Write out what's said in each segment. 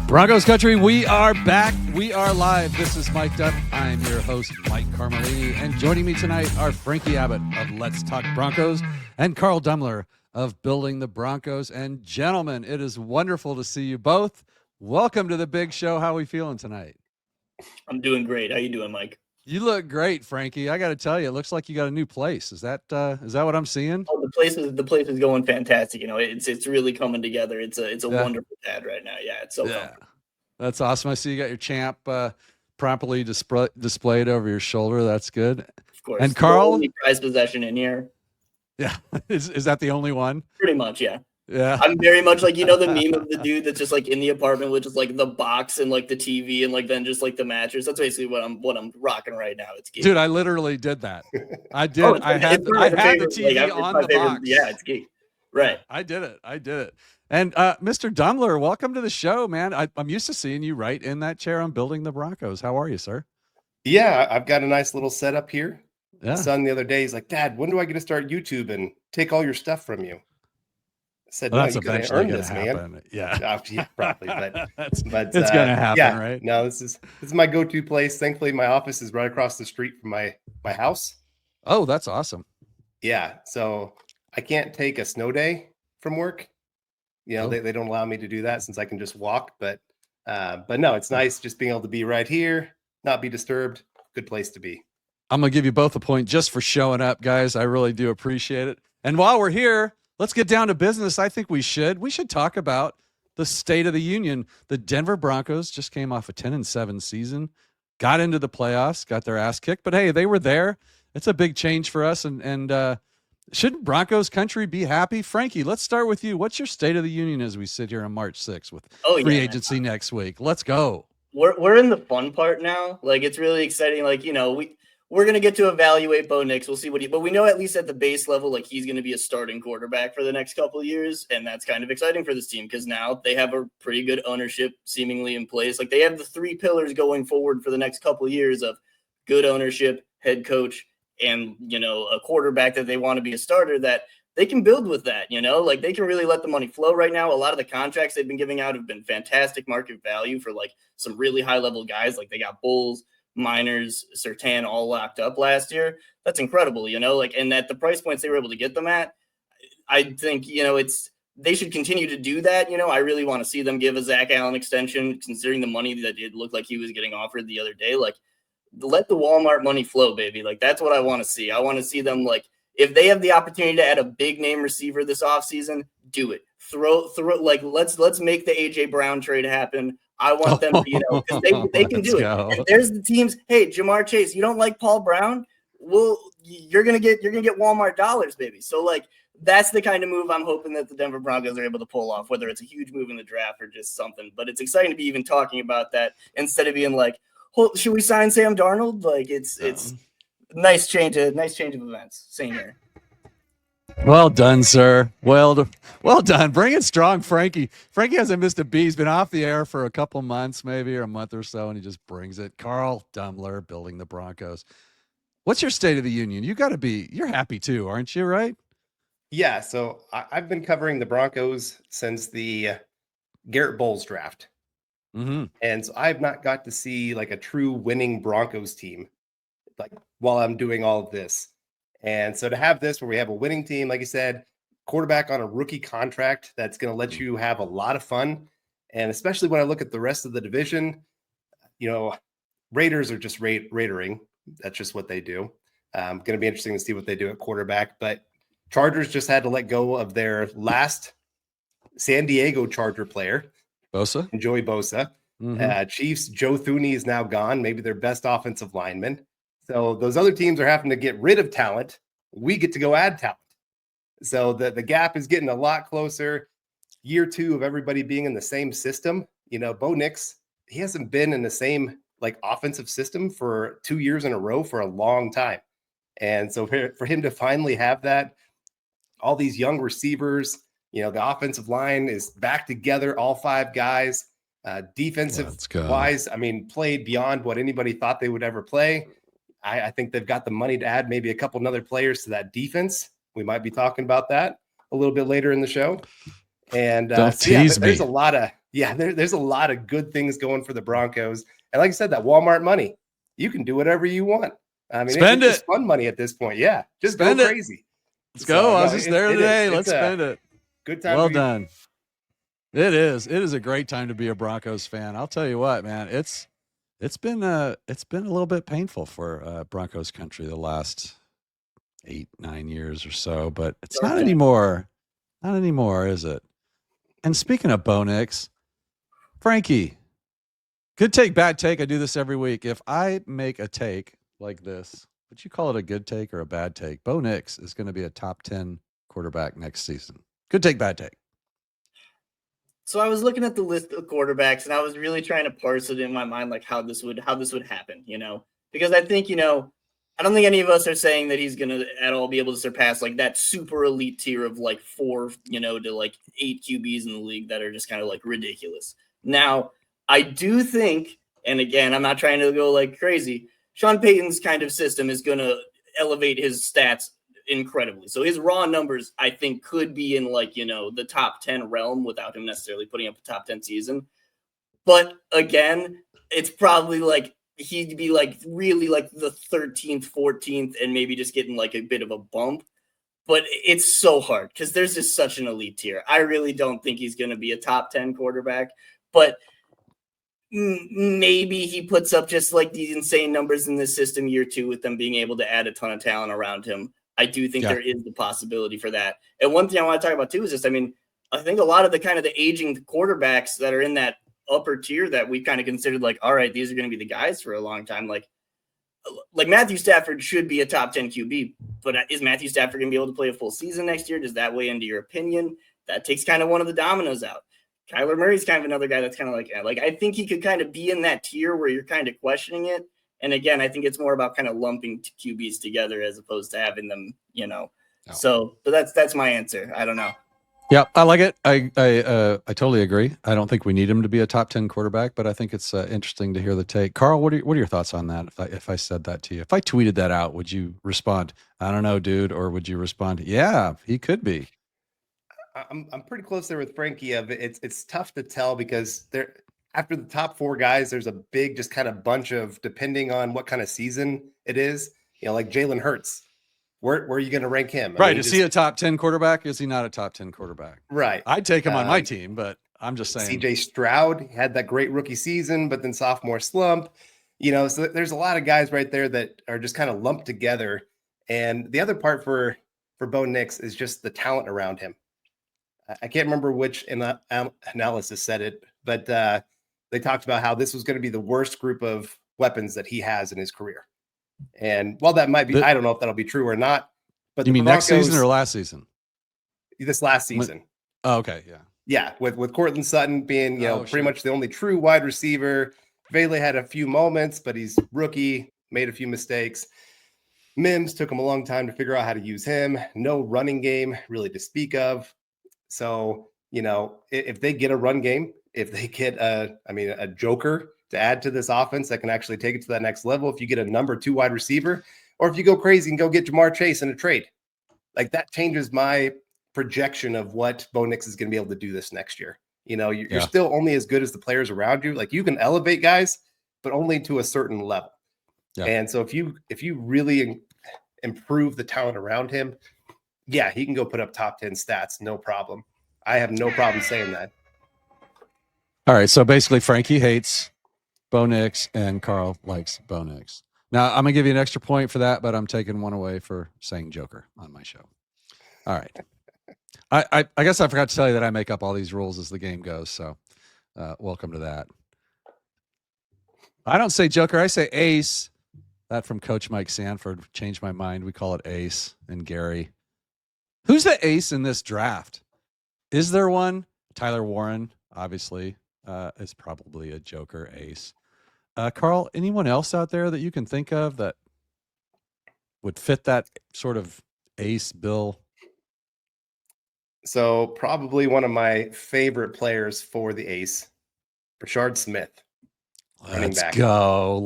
Broncos country, we are back. We are live. This is Mike Dutt. I am your host, Mike Carmelini. And joining me tonight are Frankie Abbott of Let's Talk Broncos and Carl Dumler of Building the Broncos. And gentlemen, it is wonderful to see you both. Welcome to the big show. How are we feeling tonight? I'm doing great. How you doing, Mike? You look great, Frankie. I got to tell you, it looks like you got a new place. Is that what I'm seeing? Oh, the place is going fantastic. You know, it's really coming together. It's a wonderful pad right now. Yeah, it's so fun. That's awesome. I see you got your champ properly displayed over your shoulder. That's good. Of course. And Carl, the only prize possession in here. Yeah, is that the only one? Pretty much, yeah. Yeah, I'm very much like, the meme of the dude that's just like in the apartment with just like the box and like the TV and like then just like the mattress. That's basically what I'm rocking right now. It's geek. Dude, I literally did that. I did. I had the TV on the box. Yeah, it's geek. Right. I did it. And Mr. Dumler, welcome to the show, man. I'm used to seeing you right in that chair on Building the Broncos. How are you, sir? Yeah, I've got a nice little setup here. Yeah. My son the other day, he's like, "Dad, when do I get to start YouTube and take all your stuff from you?" I said, well, "No, that's you gotta eventually earn gonna this, happen. man." Yeah, yeah, probably, but it's gonna happen, yeah, right? No, this is my go-to place. Thankfully, my office is right across the street from my house. Oh, that's awesome. Yeah, so I can't take a snow day from work. They don't allow me to do that since I can just walk. But no, it's nice just being able to be right here, not be disturbed. Good place to be. I'm going to give you both a point just for showing up, guys. I really do appreciate it. And while we're here, let's get down to business. I think we should talk about the State of the Union. The Denver Broncos just came off a 10-7 season, got into the playoffs, got their ass kicked, but hey, they were there. It's a big change for us. And shouldn't Broncos country be happy? Frankie, let's start with you. What's your State of the Union as we sit here on March 6th with free agency next week? Let's go. We're in the fun part now. Like, it's really exciting. Like, we're going to get to evaluate Bo Nix. We'll see but we know at least at the base level, like he's going to be a starting quarterback for the next couple of years. And that's kind of exciting for this team because now they have a pretty good ownership seemingly in place. Like they have the three pillars going forward for the next couple of years of good ownership, head coach, and, a quarterback that they want to be a starter that they can build with that, like they can really let the money flow right now. A lot of the contracts they've been giving out have been fantastic market value for like some really high level guys. Like they got Bulls, Miners, Surtain all locked up last year. That's incredible, and at the price points they were able to get them at, I think, they should continue to do that. I really want to see them give a Zach Allen extension, considering the money that it looked like he was getting offered the other day. Like, let the Walmart money flow, baby. Like, that's what I want to see. I want to see them, like, if they have the opportunity to add a big name receiver this offseason, do it. Throw like, let's make the AJ Brown trade happen. I want them to, because they can do it. And there's the teams. Hey, Jamar Chase, you don't like Paul Brown? Well, you're gonna get Walmart dollars, baby. So like that's the kind of move I'm hoping that the Denver Broncos are able to pull off, whether it's a huge move in the draft or just something. But it's exciting to be even talking about that instead of being like, should we sign Sam Darnold? Like it's nice change of events. Same here. Well done, sir. Well done. Bring it strong, Frankie. Frankie hasn't missed a beat. He's been off the air for a couple months, maybe, or a month or so, and he just brings it. Carl Dumler, Building the Broncos. What's your State of the Union? You're happy too, aren't you, right? Yeah, so I've been covering the Broncos since the Garrett Bowles draft. Mm-hmm. And so I've not got to see like a true winning Broncos team like while I'm doing all of this. And so to have this where we have a winning team, like you said, quarterback on a rookie contract, that's going to let you have a lot of fun. And especially when I look at the rest of the division, Raiders are just Raidering. That's just what they do. Going to be interesting to see what they do at quarterback. But Chargers just had to let go of their last San Diego Charger player, Bosa. Joey Bosa. Mm-hmm. Chiefs, Joe Thuney is now gone, maybe their best offensive lineman. So those other teams are having to get rid of talent. We get to go add talent. So the gap is getting a lot closer. Year two of everybody being in the same system. Bo Nix, he hasn't been in the same like offensive system for 2 years in a row for a long time. And so for him to finally have that, all these young receivers, the offensive line is back together, all five guys. Defensive wise, played beyond what anybody thought they would ever play. I think they've got the money to add maybe a couple other players to that defense. We might be talking about that a little bit later in the show. And Don't tease me. There's a lot of Yeah, there's a lot of good things going for the Broncos. And like I said, that Walmart money, you can do whatever you want. I mean, Spend it's it. just fun money at this point. Yeah, just Spend go it. crazy. Let's go. I was no, just there it today. is. Let's spend it. Good time. Well to be done. It is. It is a great time to be a Broncos fan. I'll tell you what, man. It's been a little bit painful for Broncos country the last 8-9 years or so, but it's not anymore. Not anymore, is it? And speaking of Bo Nix, Frankie, good take, bad take. I do this every week. If I make a take like this, would you call it a good take or a bad take? Bo Nix is going to be a top 10 quarterback next season. Good take, bad take. So I was looking at the list of quarterbacks, and I was really trying to parse it in my mind, like how this would happen, because I think, I don't think any of us are saying that he's going to at all be able to surpass like that super elite tier of like 4, to like 8 QBs in the league that are just kind of like ridiculous. Now, I do think, and again, I'm not trying to go like crazy, Sean Payton's kind of system is going to elevate his stats incredibly. So his raw numbers, I think, could be in like, the top 10 realm without him necessarily putting up a top 10 season. But again, it's probably like he'd be like really like the 13th, 14th, and maybe just getting like a bit of a bump. But it's so hard because there's just such an elite tier. I really don't think he's going to be a top 10 quarterback, but maybe he puts up just like these insane numbers in this system year 2 with them being able to add a ton of talent around him. I do think there is the possibility for that. And one thing I want to talk about too is just, I think a lot of the kind of the aging quarterbacks that are in that upper tier that we kind of considered like, all right, these are going to be the guys for a long time. Like Matthew Stafford should be a top 10 QB, but is Matthew Stafford going to be able to play a full season next year? Does that weigh into your opinion? That takes kind of one of the dominoes out. Kyler Murray's kind of another guy that's kind of like, I think he could kind of be in that tier where you're kind of questioning it. And again, I think it's more about kind of lumping QBs together as opposed to having them, So, but that's my answer. I don't know. Yeah, I like it. I totally agree. I don't think we need him to be a top 10 quarterback, but I think it's interesting to hear the take. Carl, what are your thoughts on that? If I said that to you, if I tweeted that out, would you respond, I don't know, dude, or would you respond, yeah, he could be? I'm pretty close there with Frankie. It's tough to tell because after the top 4 guys, there's a big just kind of bunch of depending on what kind of season it is. Like Jalen Hurts. Where are you going to rank him? Right. Is he a top 10 quarterback? Is he not a top 10 quarterback? Right. I'd take him on my team, but I'm just saying. CJ Stroud had that great rookie season, but then sophomore slump. So there's a lot of guys right there that are just kind of lumped together. And the other part for Bo Nix is just the talent around him. I can't remember which analysis said it, but they talked about how this was going to be the worst group of weapons that he has in his career. And while that might be, I don't know if that'll be true or not. But you mean Broncos, next season or last season? This last season. Oh, okay, yeah. Yeah, with Cortland Sutton being, pretty much the only true wide receiver. Vele had a few moments, but he's rookie, made a few mistakes. Mims took him a long time to figure out how to use him. No running game really to speak of. So, if they get a run game, if they get a joker to add to this offense that can actually take it to that next level, if you get a number 2 wide receiver, or if you go crazy and go get Jamar Chase in a trade, like that changes my projection of what Bo Nix is going to be able to do this next year. You're still only as good as the players around you. Like you can elevate guys, but only to a certain level. Yeah. And so if you really improve the talent around him, yeah, he can go put up top 10 stats, no problem. I have no problem saying that. All right, so basically Frankie hates Bo Nix and Carl likes Bo Nix. Now, I'm going to give you an extra point for that, but I'm taking one away for saying Joker on my show. All right. I guess I forgot to tell you that I make up all these rules as the game goes, so welcome to that. I don't say Joker, I say Ace. That from Coach Mike Sanford. Changed my mind. We call it Ace and Gary. Who's the ace in this draft? Is there one? Tyler Warren, obviously, is probably a Joker ace. Carl, anyone else out there that you can think of that would fit that sort of ace bill? So probably one of my favorite players for the ace, Rashard Smith. Let's go.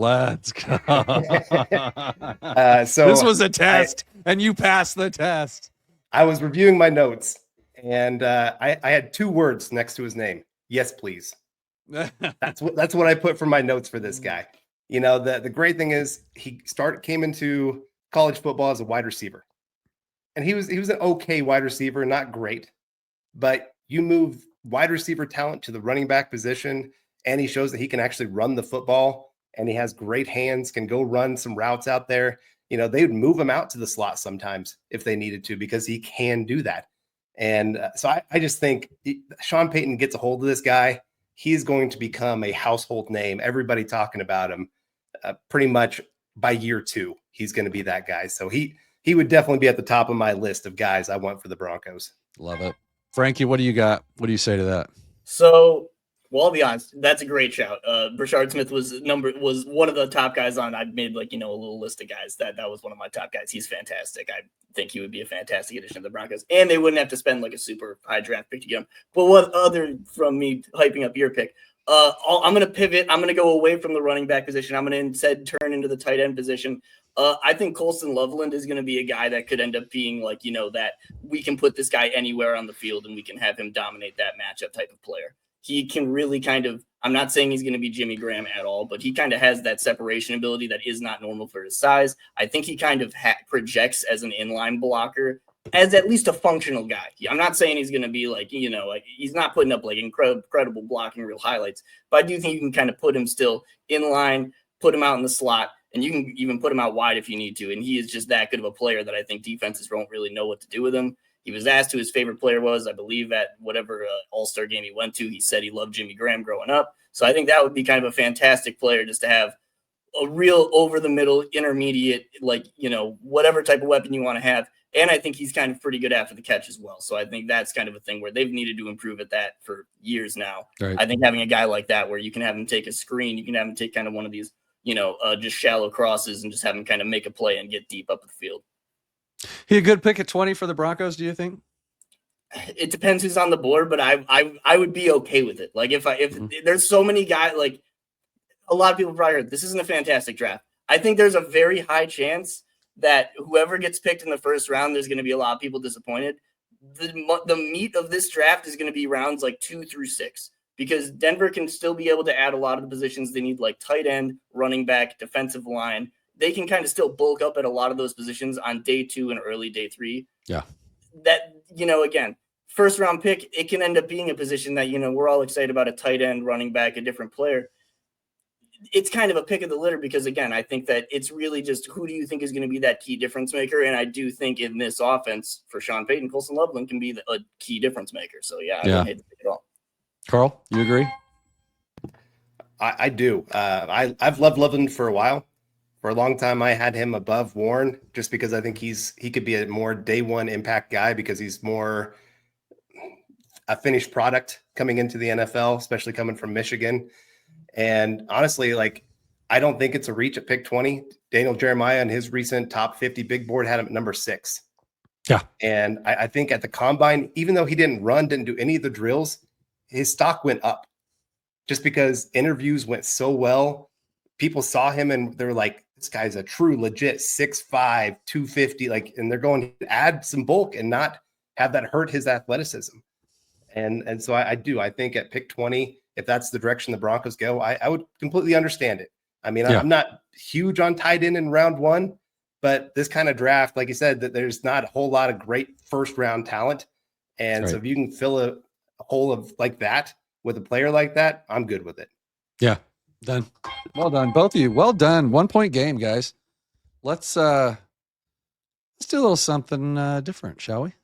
So this was a test, and you passed the test. I was reviewing my notes, and I had 2 words next to his name. Yes, please. That's what I put for my notes for this guy. You know, the great thing is he came into college football as a wide receiver. And he was an okay wide receiver, not great. But you move wide receiver talent to the running back position, and he shows that he can actually run the football, and he has great hands, can go run some routes out there. You know, they would move him out to the slot sometimes if they needed to, because he can do that. And so I just think Sean Payton gets a hold of this guy. He's going to become a household name. Everybody talking about him pretty much by year 2. He's going to be that guy. So he would definitely be at the top of my list of guys I want for the Broncos. Love it. Frankie, what do you got? What do you say to that? So, well, I'll be honest. That's a great shout. Brashard Smith was one of the top guys on. I made a little list of guys that was one of my top guys. He's fantastic. I think he would be a fantastic addition to the Broncos, and they wouldn't have to spend a super high draft pick to get him. But what other from me hyping up your pick? I'm going to pivot. I'm going to go away from the running back position. I'm going to instead turn into the tight end position. I think Colston Loveland is going to be a guy that could end up being that we can put this guy anywhere on the field and we can have him dominate that matchup type of player. He can really I'm not saying he's going to be Jimmy Graham at all, but he kind of has that separation ability that is not normal for his size. I think he kind of projects as an inline blocker, as at least a functional guy. I'm not saying he's going to be he's not putting up incredible blocking real highlights, but I do think you can kind of put him still in line, put him out in the slot, and you can even put him out wide if you need to. And he is just that good of a player that I think defenses won't really know what to do with him. He was asked who his favorite player was, I believe, at whatever all-star game he went to. He said he loved Jimmy Graham growing up. So I think that would be kind of a fantastic player just to have a real over-the-middle, intermediate, whatever type of weapon you want to have. And I think he's kind of pretty good after the catch as well. So I think that's kind of a thing where they've needed to improve at that for years now. Right. I think having a guy like that where you can have him take a screen, you can have him take kind of one of these, just shallow crosses and just have him kind of make a play and get deep up the field. He a good pick at 20 for the Broncos, do you think? It depends who's on the board, but I would be okay with it. If there's so many guys, a lot of people probably heard this isn't a fantastic draft. I think there's a very high chance that whoever gets picked in the first round, there's going to be a lot of people disappointed. The meat of this draft is going to be rounds 2 through 6, because Denver can still be able to add a lot of the positions they need, like tight end, running back, defensive line. They can kind of still bulk up at a lot of those positions on day 2 and early day 3. Yeah. That, again, first round pick, it can end up being a position that, we're all excited about, a tight end, running back, a different player. It's kind of a pick of the litter because, again, I think that it's really just who do you think is going to be that key difference maker? And I do think in this offense for Sean Payton, Colston Loveland can be a key difference maker. So, I don't hate to pick it all. Carl, you agree? I do. I've loved Loveland for a while. For a long time, I had him above Warren just because I think he could be a more day one impact guy because he's more a finished product coming into the NFL, especially coming from Michigan. And honestly, I don't think it's a reach at pick 20. Daniel Jeremiah and his recent top 50 big board had him at number 6. Yeah. And I think at the combine, even though he didn't do any of the drills, his stock went up just because interviews went so well. People saw him and they're like, this guy's a true legit 6'5", 250, and they're going to add some bulk and not have that hurt his athleticism. And so I think at pick 20, if that's the direction the Broncos go, I would completely understand it. I mean, I'm not huge on tight end in round 1, but this kind of draft, like you said, that there's not a whole lot of great first round talent. And so if you can fill a hole of that with a player like that, I'm good with it. Yeah. Done. Well done, both of you. Well done. 1-point game, guys. Let's do a little something different, shall we?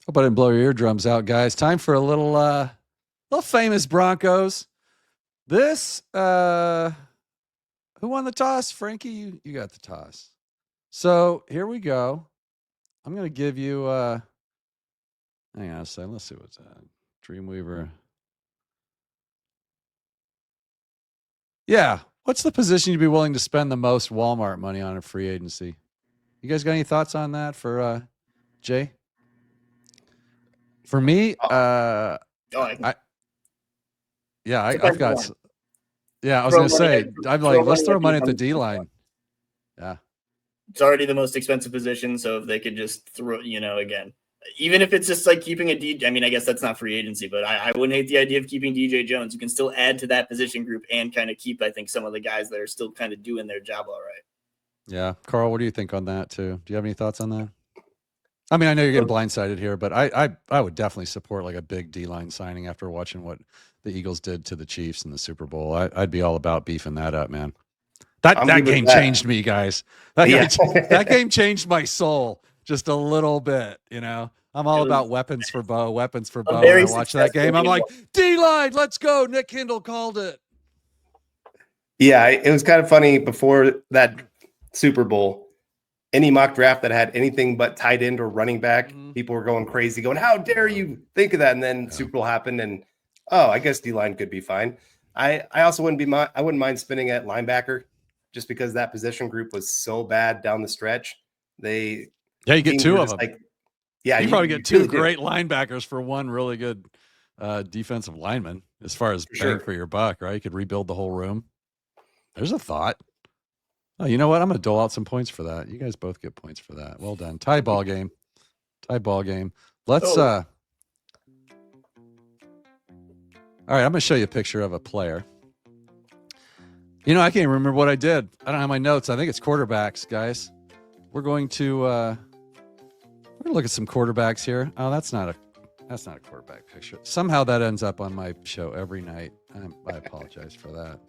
Hope I didn't blow your eardrums out, guys. Time for a little famous Broncos. This who won the toss? Frankie, you got the toss. So here we go. I'm going to give you, hang on a second. Let's see what's that. Dreamweaver. Yeah. What's the position you'd be willing to spend the most Walmart money on in free agency? You guys got any thoughts on that for Jay? For me, I've got, I was going to say, I'm let's throw money at the D line. Yeah. It's already the most expensive position, so if they could just throw, again, even if it's just like keeping a DJ, I mean, I guess that's not free agency, but I wouldn't hate the idea of keeping DJ Jones. You can still add to that position group and kind of keep, I think, some of the guys that are still kind of doing their job all right. Yeah. Carl, what do you think on that too? Do you have any thoughts on that? I mean, I know you're getting blindsided here, but I would definitely support like a big D-line signing after watching what the Eagles did to the Chiefs in the Super Bowl. I'd be all about beefing that up, man. That game changed me, guys. That game changed my soul just a little bit, I'm all about weapons for Bo. When I watch that game, I'm like, D-line, let's go. Nick Hindle called it. Yeah, it was kind of funny before that Super Bowl. Any mock draft that had anything but tight end or running back, people were going crazy, going, how dare you think of that? And then Super Bowl happened, and I guess D-line could be fine. I also wouldn't mind spinning at linebacker just because that position group was so bad down the stretch. You get two of them. You probably get two really great linebackers for one really good defensive lineman as far as bang for your buck, right? You could rebuild the whole room. There's a thought. Oh, you know what? I'm going to dole out some points for that. You guys both get points for that. Well done. Tie ball game. Let's all right, I'm going to show you a picture of a player. I can't even remember what I did. I don't have my notes. I think it's quarterbacks, guys. We're going to look at some quarterbacks here. Oh, that's not a quarterback picture. Somehow that ends up on my show every night. I apologize for that.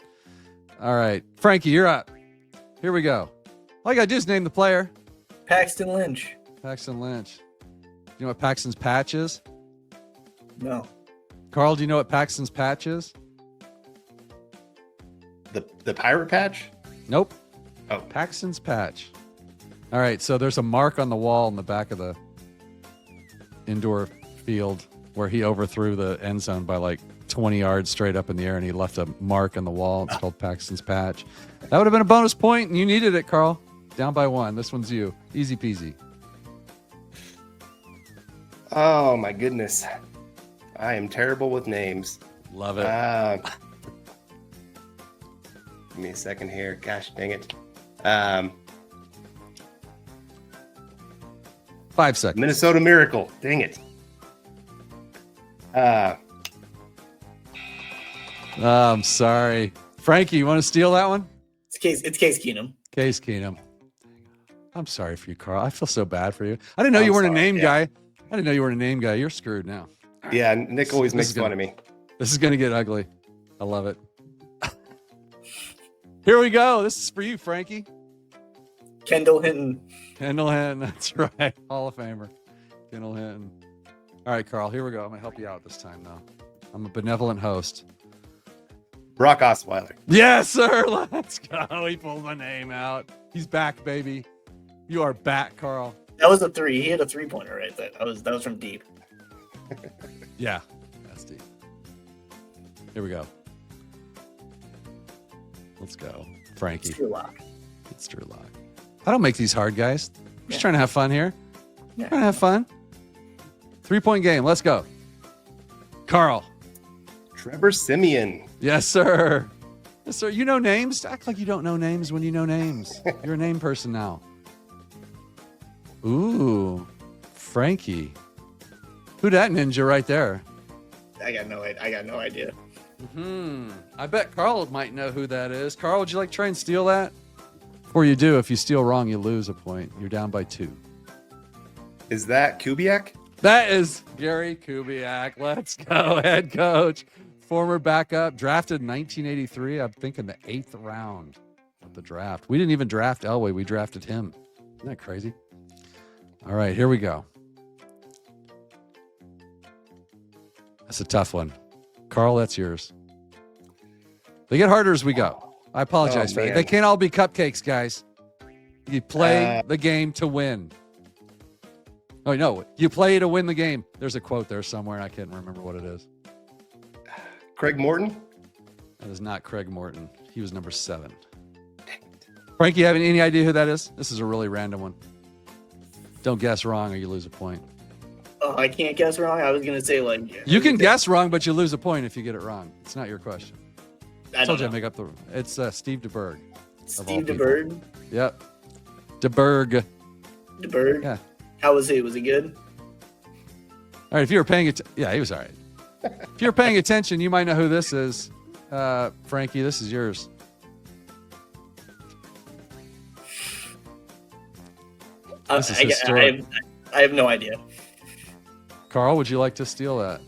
All right, Frankie, you're up. Here we go. All you got to do is name the player. Paxton Lynch. You know what Paxton's patch is? No. Carl, do you know what Paxton's patch is? The pirate patch? Nope. Oh. Paxton's patch. All right, so there's a mark on the wall in the back of the indoor field where he overthrew the end zone by like 20 yards straight up in the air, and he left a mark on the wall. It's called Paxton's patch. That would have been a bonus point, and you needed it, Carl. Down by one. This one's you. Easy peasy. Oh, my goodness. I am terrible with names. Love it. Give me a second here. Gosh, dang it. 5 seconds. Minnesota Miracle. Dang it. I'm sorry. Frankie, you want to steal that one? It's Case Keenum. Case Keenum. I'm sorry for you, Carl. I feel so bad for you. I didn't know you weren't a name guy. You're screwed now. Yeah, Nick always makes fun of me. This is going to get ugly. I love it. Here we go. This is for you, Frankie. Kendall Hinton. That's right. Hall of Famer. Kendall Hinton. All right, Carl, here we go. I'm going to help you out this time, though. I'm a benevolent host. Brock Osweiler. Yes, sir. Let's go. He pulled my name out. He's back, baby. You are back, Carl. That was a 3. He had a 3-pointer right there. That was from deep. Yeah, that's deep. Here we go. Let's go. Frankie. It's Drew Lock. I don't make these hard, guys. I'm just trying to have fun here. Yeah. Trying to have fun. 3-point game. Let's go. Carl. Trevor Siemian. Yes, sir. Yes, sir. You know names? Act like you don't know names when you know names. You're a name person now. Ooh, Frankie. Who that ninja right there? I got no idea. I bet Carl might know who that is. Carl, would you like to try and steal that? Before you do, if you steal wrong, you lose a point. You're down by 2. Is that Kubiak? That is Gary Kubiak. Let's go, head coach. Former backup, drafted in 1983, I think in the 8th round of the draft. We didn't even draft Elway. We drafted him. Isn't that crazy? All right, here we go. That's a tough one. Carl, that's yours. They get harder as we go. I apologize for that. They can't all be cupcakes, guys. You play the game to win. Oh, no. You play to win the game. There's a quote there somewhere, and I can't remember what it is. Craig Morton? That is not Craig Morton. He was number 7. Frankie, you have any idea who that is? This is a really random one. Don't guess wrong or you lose a point. Oh, I can't guess wrong. I was going to say, you can guess wrong, but you lose a point if you get it wrong. It's not your question. I told you I make up the. It's Steve DeBerg. Steve DeBerg? Yep. DeBerg. DeBerg. Yeah. How was he? Was he good? All right, if you were paying attention, yeah, he was all right. If you're paying attention, you might know who this is. Frankie, this is yours. This is historic. I have no idea. Carl, would you like to steal that?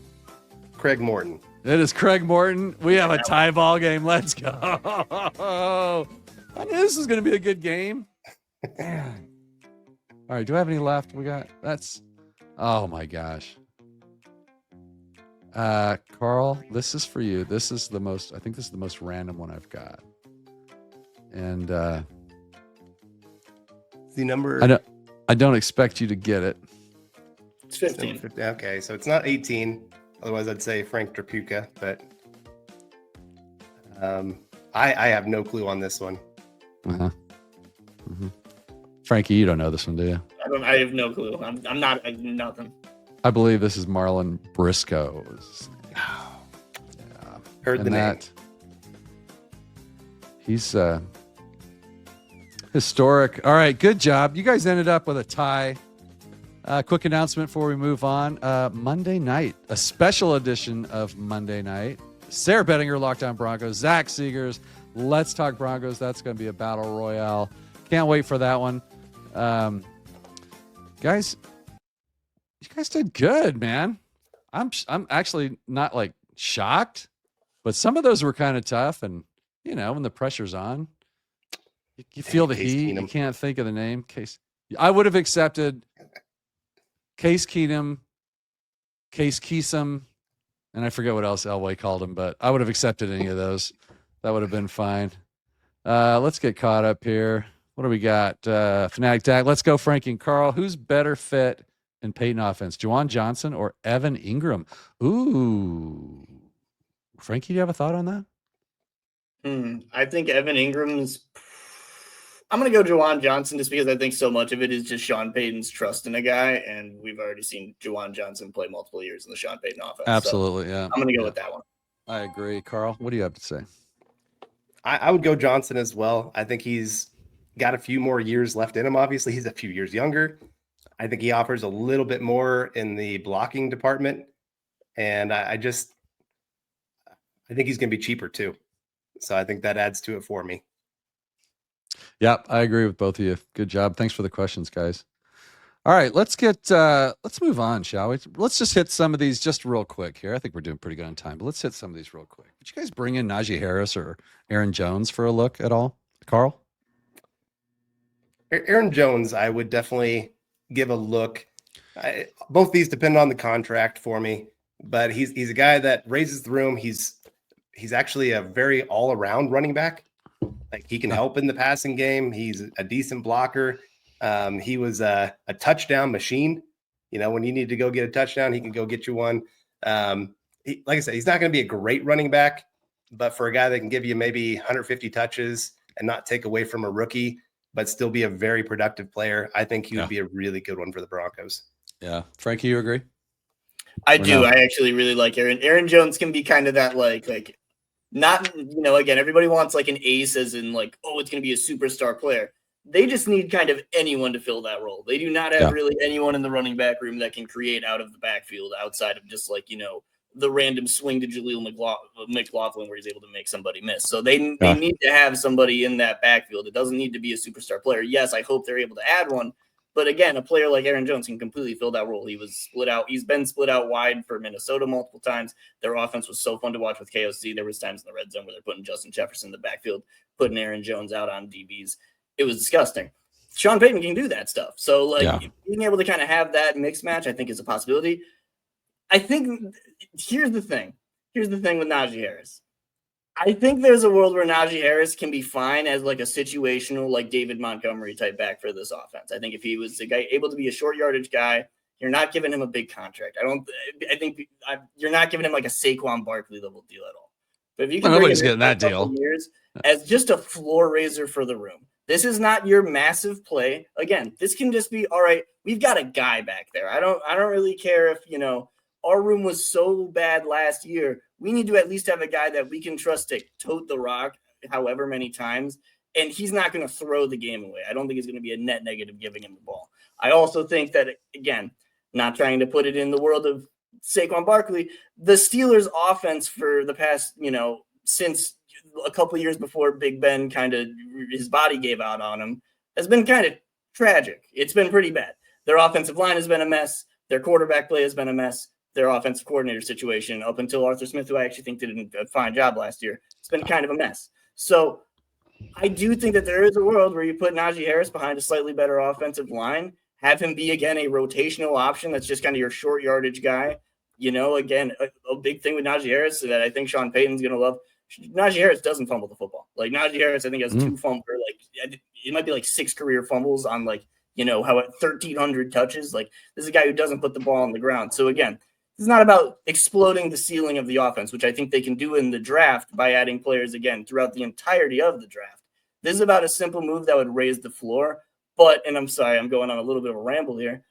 Craig Morton. It is Craig Morton. We have a tie ball game. Let's go. I knew this was going to be a good game. Man. All right, do I have any left? Oh my gosh. Carl, this is for you. I think this is the most random one I've got. And the number I don't expect you to get it. It's 15. Okay, so it's not 18. Otherwise, I'd say Frank Trapuka, but I have no clue on this one. Uh-huh. Mm-hmm. Frankie, you don't know this one, do you? I have no clue. I'm not nothing. I believe this is Marlon Briscoe. Yeah. Heard the name. He's historic. All right, good job. You guys ended up with a tie. Quick announcement before we move on. Monday night, a special edition of Monday night. Sarah Bettinger, Locked On Broncos. Zach Seegers, Let's Talk Broncos. That's going to be a battle royale. Can't wait for that one. Guys, you guys did good, man. I'm actually not like shocked, but some of those were kind of tough. And, you know, when the pressure's on, you feel the heat. You can't think of the name. I would have accepted Case Keenum, Case Keesum, and I forget what else Elway called him, but I would have accepted any of those. That would have been fine. Let's get caught up here. What do we got? Fanatic Tag. Let's go, Frankie and Carl. Who's better fit in Peyton offense, Juwan Johnson or Evan Ingram? Ooh. Frankie, do you have a thought on that? I think Evan Ingram's... I'm going to go Juwan Johnson just because I think so much of it is just Sean Payton's trust in a guy, and we've already seen Juwan Johnson play multiple years in the Sean Payton offense. Absolutely, yeah. I'm going to go with that one. I agree. Carl, what do you have to say? I would go Johnson as well. I think he's got a few more years left in him. Obviously, he's a few years younger. I think he offers a little bit more in the blocking department, and I think he's going to be cheaper too. So I think that adds to it for me. Yep, I agree with both of you. Good job. Thanks for the questions, guys. All right, let's move on, shall we? Let's just hit some of these just real quick here. I think we're doing pretty good on time, but let's hit some of these real quick. Did you guys bring in Najee Harris or Aaron Jones for a look at all? Carl? Aaron Jones, I would definitely give a look. Both these depend on the contract for me, but he's a guy that raises the room. He's actually a very all-around running back. Like, he can help in the passing game. He's a decent blocker. He was a touchdown machine. You know, when you need to go get a touchdown, he can go get you one. Like I said, he's not going to be a great running back, but for a guy that can give you maybe 150 touches and not take away from a rookie, but still be a very productive player, I think he would be a really good one for the Broncos. Yeah. Frankie, you agree? I do. No? I actually really like Aaron. Aaron Jones can be kind of that like not, you know, again, everybody wants like an ace as in like, oh, it's going to be a superstar player. They just need kind of anyone to fill that role. They do not have really anyone in the running back room that can create out of the backfield outside of just like, you know, the random swing to Jaleel McLaughlin where he's able to make somebody miss. So they need to have somebody in that backfield. It doesn't need to be a superstar player. Yes, I hope they're able to add one. But again, a player like Aaron Jones can completely fill that role. He was split out. He's been split out wide for Minnesota multiple times. Their offense was so fun to watch with KOC. There was times in the red zone where they're putting Justin Jefferson in the backfield, putting Aaron Jones out on DBs. It was disgusting. Sean Payton can do that stuff. So, like, being able to kind of have that mixed match, I think, is a possibility. I think here's the thing. Here's the thing with Najee Harris. I think there's a world where Najee Harris can be fine as like a situational, like David Montgomery type back for this offense. I think if he was a guy able to be a short yardage guy, you're not giving him a big contract. You're not giving him like a Saquon Barkley level deal at all. But if you can nobody's getting that deal years as just a floor raiser for the room, this is not your massive play. Again, this can just be, all right, we've got a guy back there. I don't really care if, you know, our room was so bad last year. We need to at least have a guy that we can trust to tote the rock however many times and he's not going to throw the game away. I don't think it's going to be a net negative giving him the ball. I also think that, again, not trying to put it in the world of Saquon Barkley, the Steelers' offense for the past, since a couple of years before Big Ben his body gave out on him, has been kind of tragic. It's been pretty bad. Their offensive line has been a mess. Their quarterback play has been a mess. Their offensive coordinator situation, up until Arthur Smith, who I actually think did a fine job last year, it's been kind of a mess. So I do think that there is a world where you put Najee Harris behind a slightly better offensive line, have him be, again, a rotational option that's just kind of your short yardage guy. Again, a big thing with Najee Harris that I think Sean Payton's going to love. Najee Harris doesn't fumble the football. Like, Najee Harris, I think, has 2 fumbles. It might be like 6 career fumbles on, how at 1,300 touches. Like, this is a guy who doesn't put the ball on the ground. So, again, it's not about exploding the ceiling of the offense, which I think they can do in the draft by adding players, again, throughout the entirety of the draft. This is about a simple move that would raise the floor. But, and I'm sorry, I'm going on a little bit of a ramble here.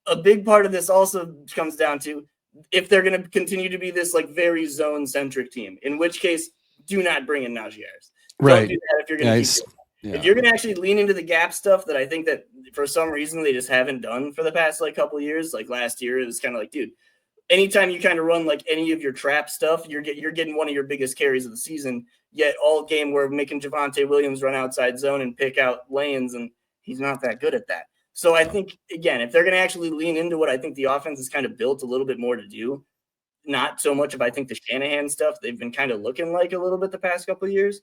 A big part of this also comes down to if they're going to continue to be this very zone-centric team, in which case, do not bring in Najee Harris. Right. Don't do that if you're going to keep doing that. If you're going to actually lean into the gap stuff that I think that for some reason they just haven't done for the past couple of years, like last year, it was kind of like, dude, anytime you kind of run any of your trap stuff, you're getting one of your biggest carries of the season. Yet all game we're making Javonte Williams run outside zone and pick out lanes, and he's not that good at that. So I think, again, if they're going to actually lean into what I think the offense is kind of built a little bit more to do, not so much of, I think, the Shanahan stuff they've been kind of looking like a little bit the past couple of years,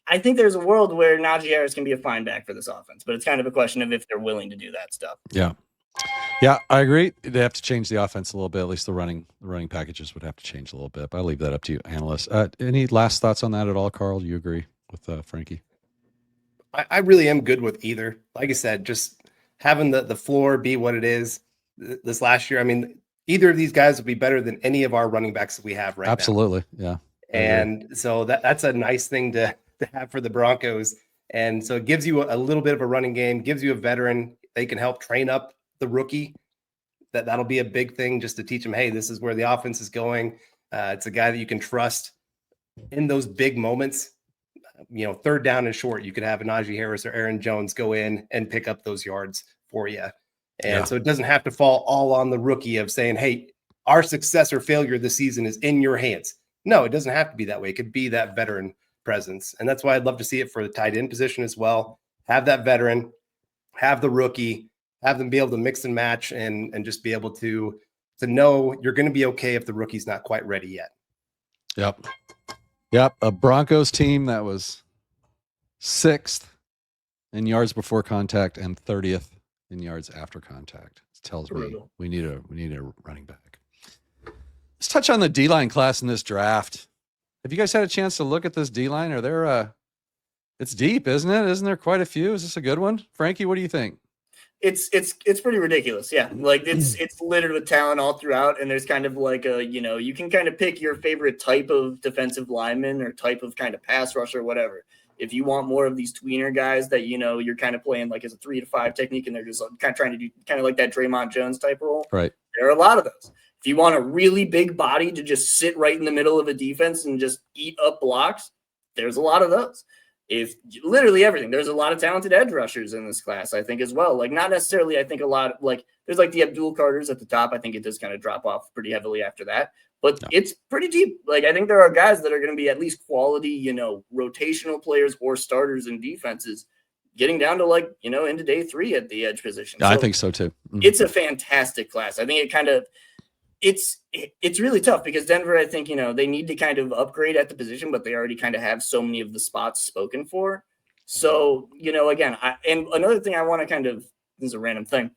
I think there's a world where Najee Harris can be a fine back for this offense. But it's kind of a question of if they're willing to do that stuff. Yeah. Yeah, I agree. They have to change the offense a little bit. At least the running packages would have to change a little bit. But I'll leave that up to you, analysts. Any last thoughts on that at all, Carl? Do you agree with Frankie? I really am good with either. Like I said, just having the floor be what it is this last year. I mean, either of these guys would be better than any of our running backs that we have right now. Absolutely. Yeah. And so that's a nice thing to have for the Broncos. And so it gives you a little bit of a running game, gives you a veteran. They can help train up the rookie. That'll be a big thing just to teach him, hey, this is where the offense is going. It's a guy that you can trust in those big moments. Third down and short, you could have Najee Harris or Aaron Jones go in and pick up those yards for you. And so it doesn't have to fall all on the rookie of saying, hey, our success or failure this season is in your hands. No, it doesn't have to be that way. It could be that veteran presence. And that's why I'd love to see it for the tight end position as well. Have that veteran, have the rookie, have them be able to mix and match and just be able to know you're going to be okay if the rookie's not quite ready yet. Yep. A Broncos team that was 6th in yards before contact and 30th in yards after contact. It tells me we need a running back. Let's touch on the D-line class in this draft. Have you guys had a chance to look at this D-line? Are there it's deep, isn't it? Isn't there quite a few? Is this a good one? Frankie, what do you think? It's pretty ridiculous. Yeah. It's littered with talent all throughout. And there's kind of you can kind of pick your favorite type of defensive lineman or type of kind of pass rusher or whatever. If you want more of these tweener guys that, you're kind of playing as a 3 to 5 technique and they're just kind of trying to do kind of like that Draymond Jones type role. Right. There are a lot of those. If you want a really big body to just sit right in the middle of a defense and just eat up blocks, there's a lot of those. If literally everything, there's a lot of talented edge rushers in this class, I think, as well. Not necessarily, I think a lot there's the Abdul Carters at the top. I think it does kind of drop off pretty heavily after that, but it's pretty deep. I think there are guys that are going to be at least quality, rotational players or starters in defenses getting down to into day 3 at the edge position. Yeah, so I think so too. Mm-hmm. It's a fantastic class. I think it kind of, it's really tough because Denver, I think, they need to kind of upgrade at the position, but they already kind of have so many of the spots spoken for. So, again, and another thing I want to kind of, this is a random thing.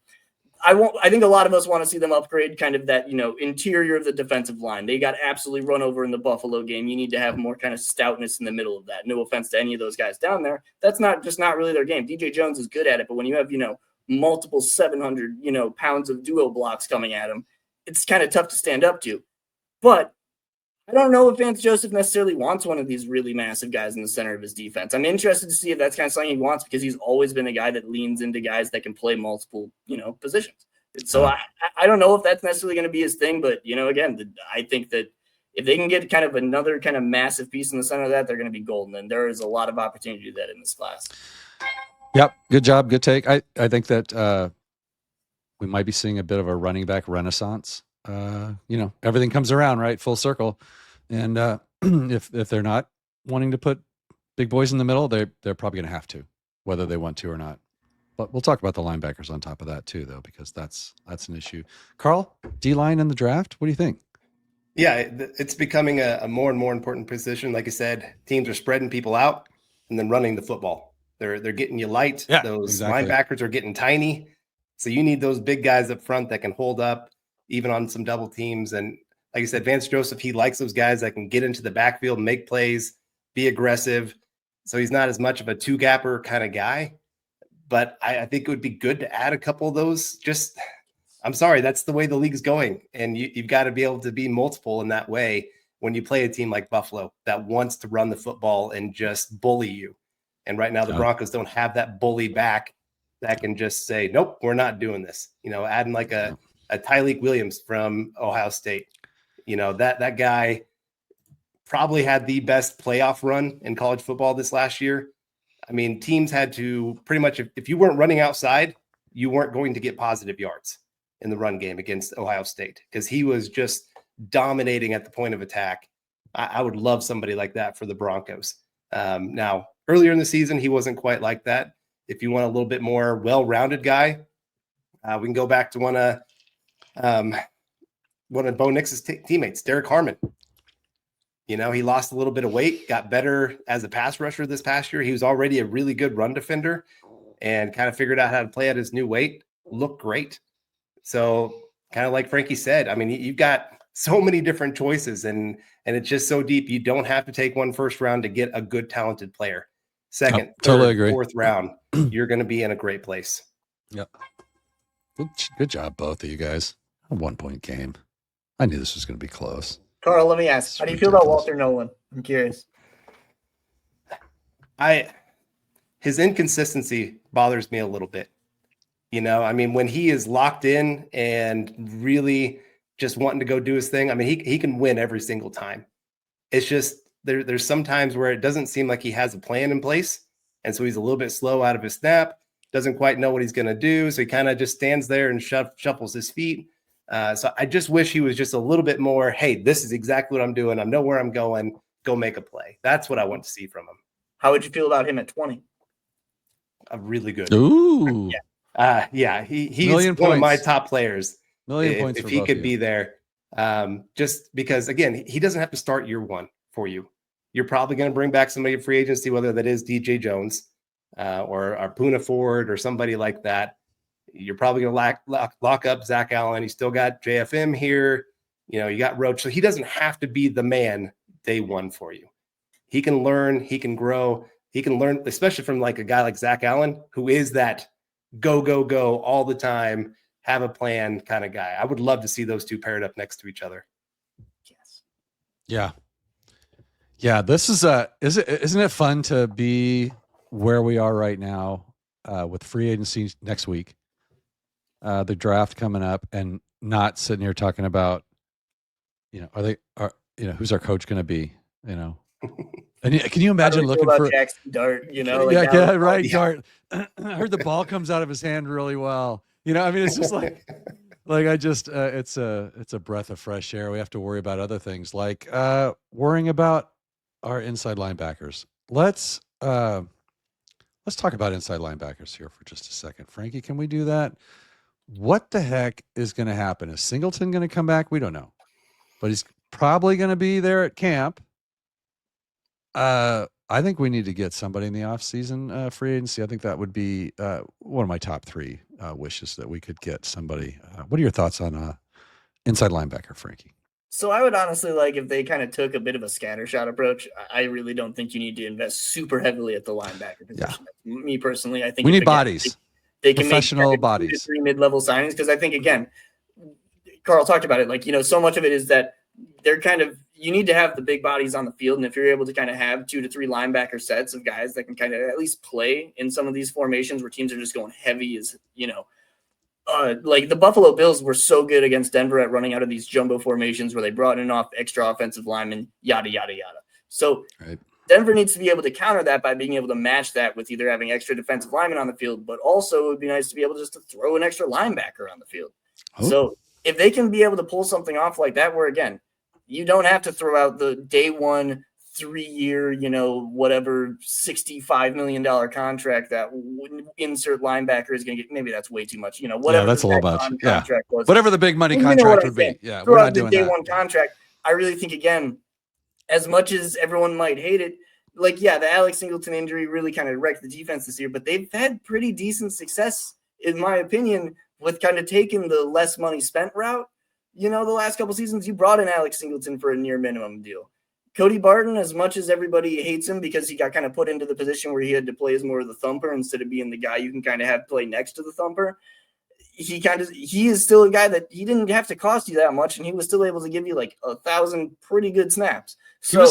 I think a lot of us want to see them upgrade kind of that, interior of the defensive line. They got absolutely run over in the Buffalo game. You need to have more kind of stoutness in the middle of that. No offense to any of those guys down there. That's not really their game. DJ Jones is good at it, but when you have, multiple 700, pounds of duo blocks coming at him, it's kind of tough to stand up to. But I don't know if Vance Joseph necessarily wants one of these really massive guys in the center of his defense. I'm interested to see if that's kind of something he wants because he's always been a guy that leans into guys that can play multiple, positions. So I don't know if that's necessarily going to be his thing, but, again, I think that if they can get kind of another kind of massive piece in the center of that, they're going to be golden. And there is a lot of opportunity to do that in this class. Yep. Good job. Good take. I think that we might be seeing a bit of a running back renaissance. Everything comes around, right? Full circle. And if they're not wanting to put big boys in the middle, they're probably going to have to, whether they want to or not. But we'll talk about the linebackers on top of that too, though, because that's an issue. Carl, D-line in the draft. What do you think? Yeah, it's becoming a more and more important position. Like I said, teams are spreading people out and then running the football. They're getting you light. Yeah, those exactly. linebackers are getting tiny. So you need those big guys up front that can hold up even on some double teams. And like I said, Vance Joseph, he likes those guys that can get into the backfield, make plays, be aggressive. So he's not as much of a two-gapper kind of guy. But I think it would be good to add a couple of those. I'm sorry, that's the way the league's going. And you've got to be able to be multiple in that way when you play a team like Buffalo that wants to run the football and just bully you. And right now the Broncos don't have that bully back that can just say, nope, we're not doing this. Adding like a Tyleik Williams from Ohio State. That guy probably had the best playoff run in college football this last year. I mean, teams had to pretty much, if you weren't running outside, you weren't going to get positive yards in the run game against Ohio State because he was just dominating at the point of attack. I would love somebody like that for the Broncos. Now, earlier in the season, he wasn't quite like that. If you want a little bit more well-rounded guy, we can go back to one of Bo Nix's teammates, Derek Harmon. He lost a little bit of weight, got better as a pass rusher this past year. He was already a really good run defender and kind of figured out how to play at his new weight, looked great. So kind of like Frankie said, I mean, you've got so many different choices and it's just so deep. You don't have to take one first round to get a good, talented player. Second, totally third, agree. Fourth round, you're going to be in a great place. Yep. Good job, both of you guys. A 1-point game. I knew this was going to be close. Carl, let me ask, how do you feel about Walter Nolan? I'm curious. His inconsistency bothers me a little bit. I mean, when he is locked in and really just wanting to go do his thing, I mean, he can win every single time. It's just there's some times where it doesn't seem like he has a plan in place. And so he's a little bit slow out of his snap, doesn't quite know what he's going to do. So he kind of just stands there and shuffles his feet. So I just wish he was just a little bit more, hey, this is exactly what I'm doing. I know where I'm going. Go make a play. That's what I want to see from him. How would you feel about him at 20? Really good. Ooh. Yeah. He's one of my top players. Points if he could be there. Just because, again, he doesn't have to start year one for you. You're probably going to bring back somebody in free agency, whether that is DJ Jones or Poona Ford or somebody like that. You're probably going to lock up Zach Allen. You still got JFM here. You got Roach. So he doesn't have to be the man day one for you. He can learn. He can grow. He can learn, especially from like a guy like Zach Allen, who is that go, go, go all the time, have a plan kind of guy. I would love to see those two paired up next to each other. Yes. Yeah. Yeah. This is isn't it fun to be where we are right now with free agency next week, the draft coming up, and not sitting here talking about, who's our coach going to be, And can you imagine looking for Jackson Dart? Right. Dart. I heard the ball comes out of his hand really well. I mean, it's just like it's a breath of fresh air. We have to worry about other things like worrying about our inside linebackers. Let's talk about inside linebackers here for just a second. Frankie, can we do that? What the heck is going to happen? Is Singleton going to come back? We don't know, but he's probably going to be there at camp. I think we need to get somebody in the offseason free agency. I think that would be one of my top 3 wishes, that we could get somebody. What are your thoughts on inside linebacker, Frankie? So I would honestly like if they kind of took a bit of a scattershot approach. I really don't think you need to invest super heavily at the linebacker position. Yeah. Me personally, I think we need bodies. They can professional make bodies. 2 to 3 mid-level signings, because I think, again, Carl talked about it. So much of it is that they're you need to have the big bodies on the field. And if you're able to kind of have 2 to 3 linebacker sets of guys that can kind of at least play in some of these formations where teams are just going heavy, like the Buffalo Bills were so good against Denver at running out of these jumbo formations where they brought in off extra offensive linemen, yada, yada, yada. So Right. Denver needs to be able to counter that by being able to match that with either having extra defensive linemen on the field, but also it would be nice to be able just to throw an extra linebacker on the field. Oh. So if they can be able to pull something off like that, where again, you don't have to throw out the day one 3-year, whatever $65 million contract that insert linebacker is going to get. Maybe that's way too much. Whatever. Yeah, that's a little much. Yeah. Contract was. Whatever the big money You know contract what I'm would be. saying. Yeah, Throw we're out not the doing day that. one contract. I really think, again, as much as everyone might hate it, the Alex Singleton injury really kind of wrecked the defense this year, but they've had pretty decent success, in my opinion, with kind of taking the less money spent route. The last couple seasons, you brought in Alex Singleton for a near minimum deal. Cody Barton, as much as everybody hates him because he got kind of put into the position where he had to play as more of the thumper instead of being the guy you can kind of have play next to the thumper, he is still a guy that he didn't have to cost you that much, and he was still able to give you like 1,000 pretty good snaps. So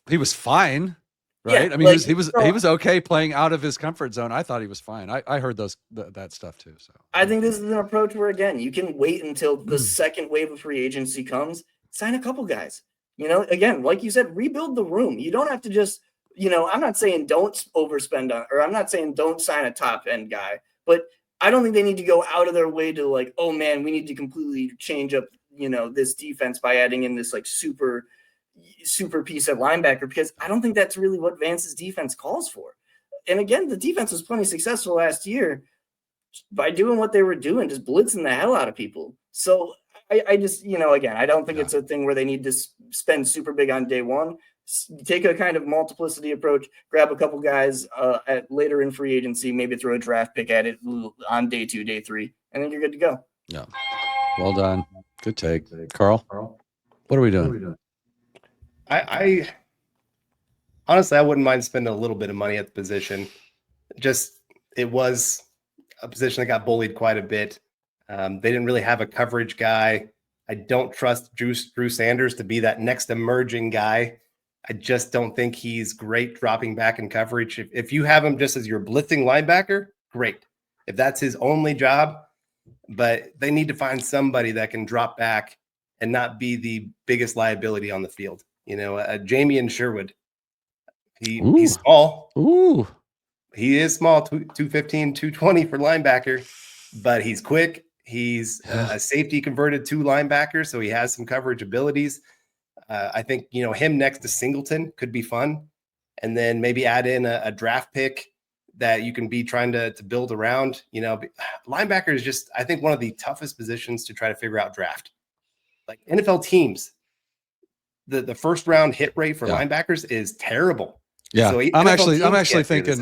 he was fine, right? Yeah, I mean, he was okay playing out of his comfort zone. I thought he was fine. I heard that stuff too. So I think this is an approach where, again, you can wait until the second wave of free agency comes, sign a couple guys. Again, like you said, rebuild the room. You don't have to just, I'm not saying don't overspend on, or I'm not saying don't sign a top end guy, but I don't think they need to go out of their way to like, oh man, we need to completely change up, this defense by adding in this like super piece at linebacker, because I don't think that's really what Vance's defense calls for. And again, the defense was plenty successful last year by doing what they were doing, just blitzing the hell out of people. So I just, again, I don't think it's a thing where they need to spend super big on day one. Take a kind of multiplicity approach, grab a couple guys at later in free agency, maybe throw a draft pick at it on day 2, day 3, and then you're good to go. Yeah. Well done. Good take. Carl, what are we doing? I honestly, I wouldn't mind spending a little bit of money at the position. Just, it was a position that got bullied quite a bit. They didn't really have a coverage guy. I don't trust Drew Sanders to be that next emerging guy. I just don't think he's great dropping back in coverage. If you have him just as your blitzing linebacker, great. If that's his only job, but they need to find somebody that can drop back and not be the biggest liability on the field. Jamie Sherwood, he's small. Ooh. He is small, 215, 220 for linebacker, but he's quick. He's a safety converted to linebacker, so he has some coverage abilities. I think, him next to Singleton could be fun. And then maybe add in a draft pick that you can be trying to build around. Linebacker is just, I think, one of the toughest positions to try to figure out draft. Like NFL teams, the first round hit rate for linebackers is terrible. Yeah, so I'm actually thinking.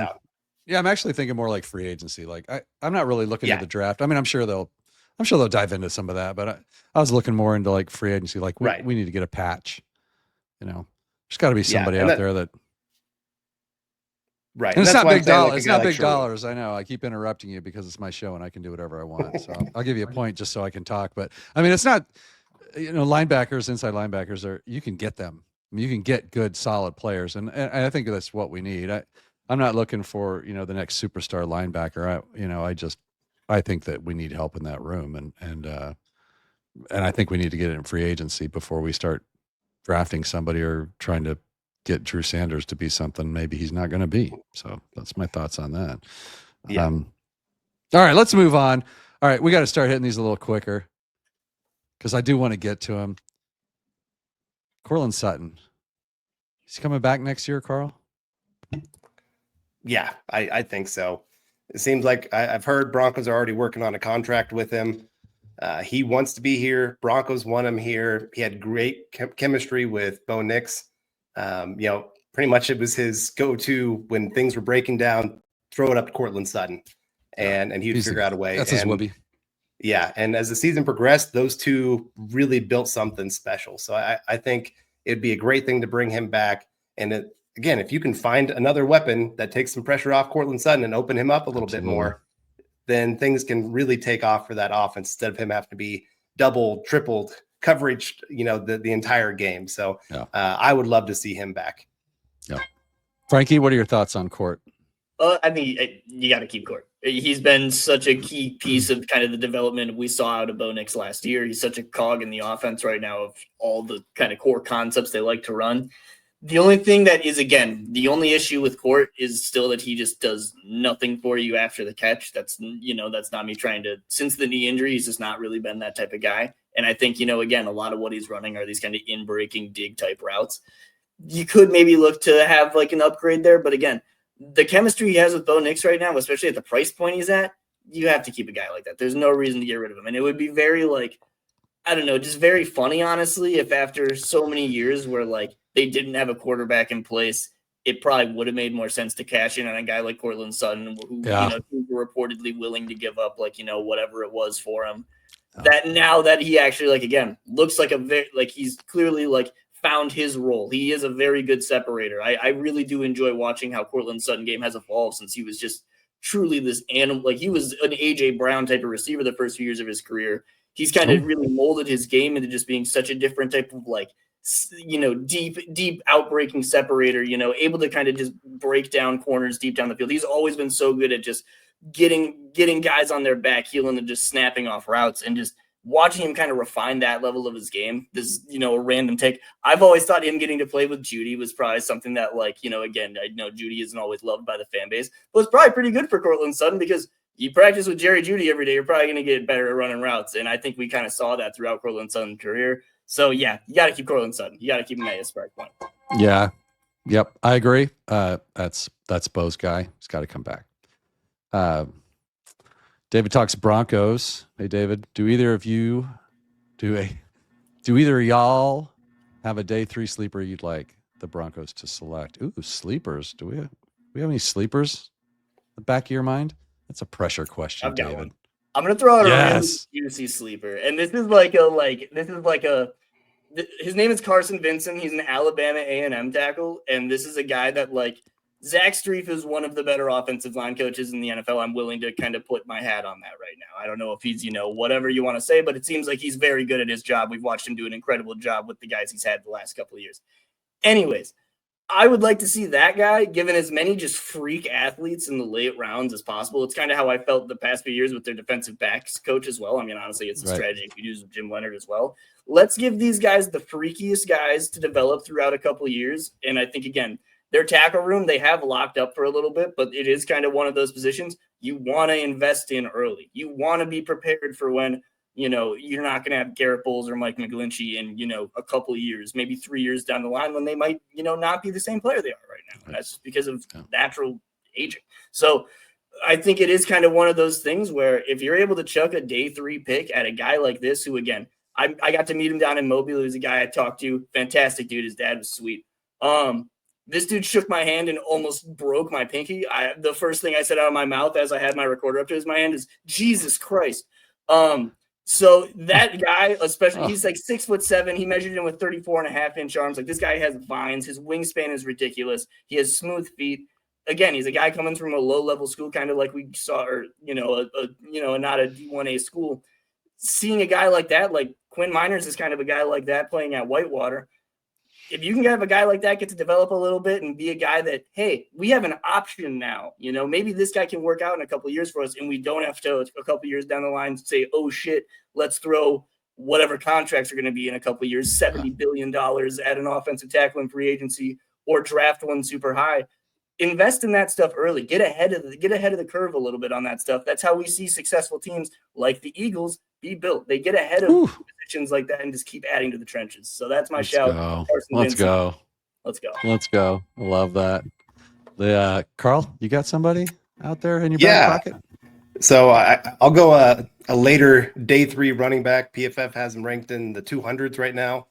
Yeah, I'm actually thinking more like free agency. Like I'm not really looking at the draft. I mean, I'm sure they'll dive into some of that, but I was looking more into like free agency. Like we need to get a patch. There's got to be somebody out there that. Right. And it's not big dollars. It's not big dollars. I know. I keep interrupting you because it's my show and I can do whatever I want. So I'll give you a point just so I can talk. But I mean, it's not. Linebackers, inside linebackers you can get them. I mean, you can get good, solid players, and I think that's what we need. I'm not looking for the next superstar linebacker. I think that we need help in that room, and I think we need to get it in free agency before we start drafting somebody or trying to get Drew Sanders to be something maybe he's not going to be. So that's my thoughts on that. Yeah. All right, let's move on. All right, we got to start hitting these a little quicker because I do want to get to him. Courtland Sutton. He's coming back next year, Carl? Yeah, I think so. It seems like I've heard Broncos are already working on a contract with him. He wants to be here. Broncos want him here. He had great chemistry with Bo Nix. Pretty much it was his go-to when things were breaking down, throw it up to Courtland Sutton. And he'd figure out a way. That's his whoopee. Yeah, and as the season progressed, those two really built something special. So I think it'd be a great thing to bring him back. And again, if you can find another weapon that takes some pressure off Courtland Sutton and open him up a little bit more, then things can really take off for that offense instead of him having to be double, tripled coverage, the entire game. So I would love to see him back. Yeah. Frankie, what are your thoughts on Court? I think you got to keep Court. He's been such a key piece of kind of the development we saw out of Bo Nix last year. He's such a cog in the offense right now of all the kind of core concepts they like to run. The only thing that is, again, the only issue with Court is still that he just does nothing for you after the catch. That's not me trying to, since the knee injury, he's just not really been that type of guy. And I think, again, a lot of what he's running are these kind of in-breaking dig type routes. You could maybe look to have like an upgrade there. But again, the chemistry he has with Bo Nix right now, especially at the price point he's at, you have to keep a guy like that. There's no reason to get rid of him. And it would be very I don't know, just very funny, honestly, if after so many years where they didn't have a quarterback in place, it probably would have made more sense to cash in on a guy like Cortland Sutton, who were reportedly willing to give up whatever it was for him. That now that he actually again looks like he's clearly found his role. He is a very good separator. I really do enjoy watching how Cortland Sutton game has evolved since he was just truly this animal. He was an AJ Brown type of receiver the first few years of his career. He's kind of really molded his game into just being such a different type of deep outbreaking separator, able to kind of just break down corners deep down the field. He's always been so good at just getting guys on their back heel and just snapping off routes, and just watching him kind of refine that level of his game. This, a random take. I've always thought him getting to play with Judy was probably something that again, I know Judy isn't always loved by the fan base, but it's probably pretty good for Cortland Sutton because you practice with Jerry Judy every day, you're probably going to get better at running routes. And I think we kind of saw that throughout Cortland Sutton's career. So, yeah, you got to keep Cortland Sutton. You got to keep him at his spark point. Yeah. Yep. I agree. That's Bo's guy. He's got to come back. David talks Broncos. Hey, David, do either of y'all have a day 3 sleeper you'd like the Broncos to select? Ooh, sleepers. Do we have any sleepers in the back of your mind? That's a pressure question, I've got David. one. I'm gonna throw out a random juicy sleeper, and this is his name is Carson Vinson. He's an Alabama A&M tackle, and this is a guy that Zach Strief is one of the better offensive line coaches in the NFL. I'm willing to kind of put my hat on that right now. I don't know if he's whatever you want to say, but it seems like he's very good at his job. We've watched him do an incredible job with the guys he's had the last couple of years. Anyways, I would like to see that guy given as many just freak athletes in the late rounds as possible. It's kind of how I felt the past few years with their defensive backs coach as well. I mean, honestly, it's a strategy we use with Jim Leonard as well. Let's give these guys the freakiest guys to develop throughout a couple of years. And I think, again, their tackle room, they have locked up for a little bit, but it is kind of one of those positions you want to invest in early. You want to be prepared for when you're not going to have Garrett Bowles or Mike McGlinchey in, a couple of years, maybe 3 years down the line when they might, not be the same player they are right now. And that's because of natural aging. So I think it is kind of one of those things where if you're able to chuck a day 3 pick at a guy like this, who, again, I got to meet him down in Mobile. He was a guy I talked to. Fantastic dude. His dad was sweet. This dude shook my hand and almost broke my pinky. The first thing I said out of my mouth as I had my recorder up to my hand is, Jesus Christ. So that guy, especially, he's 6'7". He measured in with 34.5-inch arms. This guy has vines. His wingspan is ridiculous. He has smooth feet. Again, he's a guy coming from a low-level school, kind of like we saw, or not a D1A school. Seeing a guy like that, like Quinn Miners is kind of a guy like that playing at Whitewater. If you can have a guy like that get to develop a little bit and be a guy that, hey, we have an option now, maybe this guy can work out in a couple of years for us, and we don't have to a couple of years down the line say, oh shit, let's throw whatever contracts are going to be in a couple of years, $70 billion at an offensive tackle in free agency, or draft one super high. Invest in that stuff early. Get ahead of the curve a little bit on that stuff. That's how we see successful teams like the Eagles be built. They get ahead of positions like that and just keep adding to the trenches. So that's my shout. Let's go. I love that. Carl, you got somebody out there in your back pocket? So I'll go a later day 3 running back. PFF has him ranked in the 200s right now.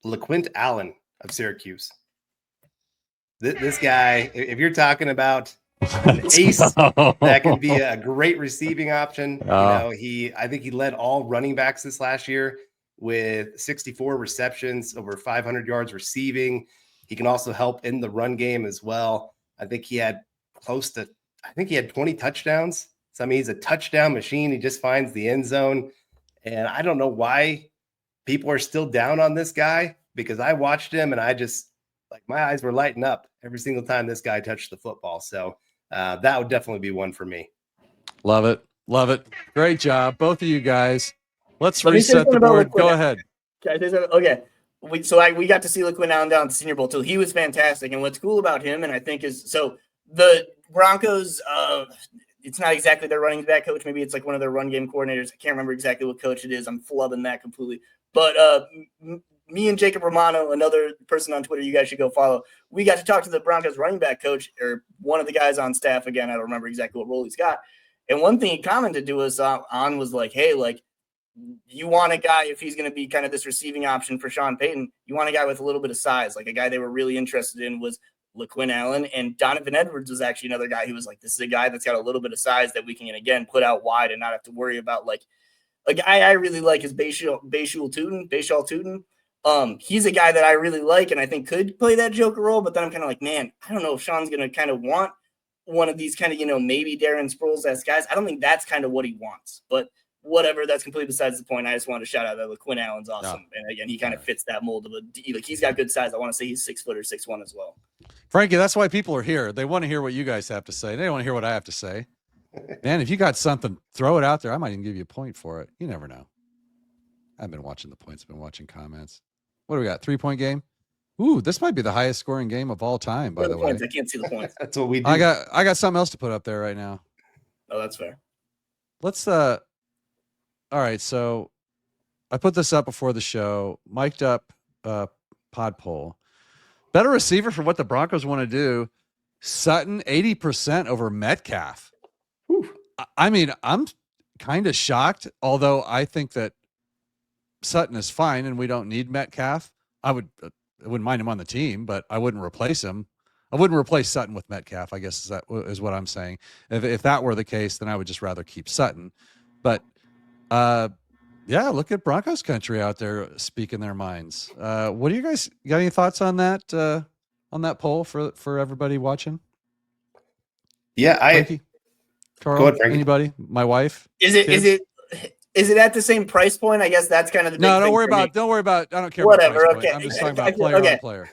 LaQuint Allen of Syracuse. This guy, if you're talking about an ace that could be a great receiving option, I think he led all running backs this last year with 64 receptions, over 500 yards receiving. He can also help in the run game as well. I think he had 20 touchdowns. So, I mean, he's a touchdown machine. He just finds the end zone. And I don't know why people are still down on this guy, because I watched him and I just, Like my eyes were lighting up every single time this guy touched the football. So that would definitely be one for me. Love it. Love it. Great job, both of you guys. Let's Let me say reset the something about board. LaQuinn Go Allen. ahead. Can I say something? Okay. We got to see LaQuinn Allen down at the Senior Bowl too. He was fantastic. And what's cool about him, and I think is so the Broncos, it's not exactly their running back coach. Maybe it's like one of their run game coordinators. I can't remember exactly what coach it is. I'm flubbing that completely. But me and Jacob Romano, another person on Twitter you guys should go follow, we got to talk to the Broncos running back coach, or one of the guys on staff. Again, I don't remember exactly what role he's got. And one thing he commented to us on was like, hey, like, you want a guy, if he's going to be kind of this receiving option for Sean Payton, you want a guy with a little bit of size. Like a guy they were really interested in was LaQuinn Allen, and Donovan Edwards was actually another guy who was like, this is a guy that's got a little bit of size that we can, again, put out wide and not have to worry about. Like a guy I really like is Bashal Tootin. He's a guy that I really like and I think could play that Joker role, but then I'm kind of like, man, I don't know if Sean's going to kind of want one of these kind of, maybe Darren Sproles-esque guys. I don't think that's kind of what he wants, but whatever, that's completely besides the point. I just wanted to shout out that LaQuinn Allen's awesome. And again, he kind of fits that mold of like he's got good size. I want to say he's 6 foot or 6'1" as well. Frankie, that's why people are here. They want to hear what you guys have to say. They don't want to hear what I have to say. Man, if you got something, throw it out there. I might even give you a point for it. You never know. I've been watching the points. I've been watching comments. What do we got? 3-point game? Ooh, this might be the highest scoring game of all time, by the way. I can't see the points. That's what we do. I got something else to put up there right now. Oh, that's fair. Let's all right, so I put this up before the show. Mic'd up pod poll. Better receiver for what the Broncos want to do. Sutton 80% over Metcalf. Whew. I mean, I'm kind of shocked, although I think that Sutton is fine and we don't need Metcalf. I wouldn't mind him on the team, but I wouldn't replace him. I wouldn't replace Sutton with Metcalf, I guess is what I'm saying. If that were the case, then I would just rather keep Sutton. But yeah, look at Broncos country out there speaking their minds. What do you guys got any thoughts on that poll for everybody watching? Yeah, Frankie? Carl, go ahead, Frankie. Anybody? My wife? Is it at the same price point? I guess that's kind of the big No, thing don't worry for me. about I don't care Whatever, about price point. okay. I'm just talking about player on player.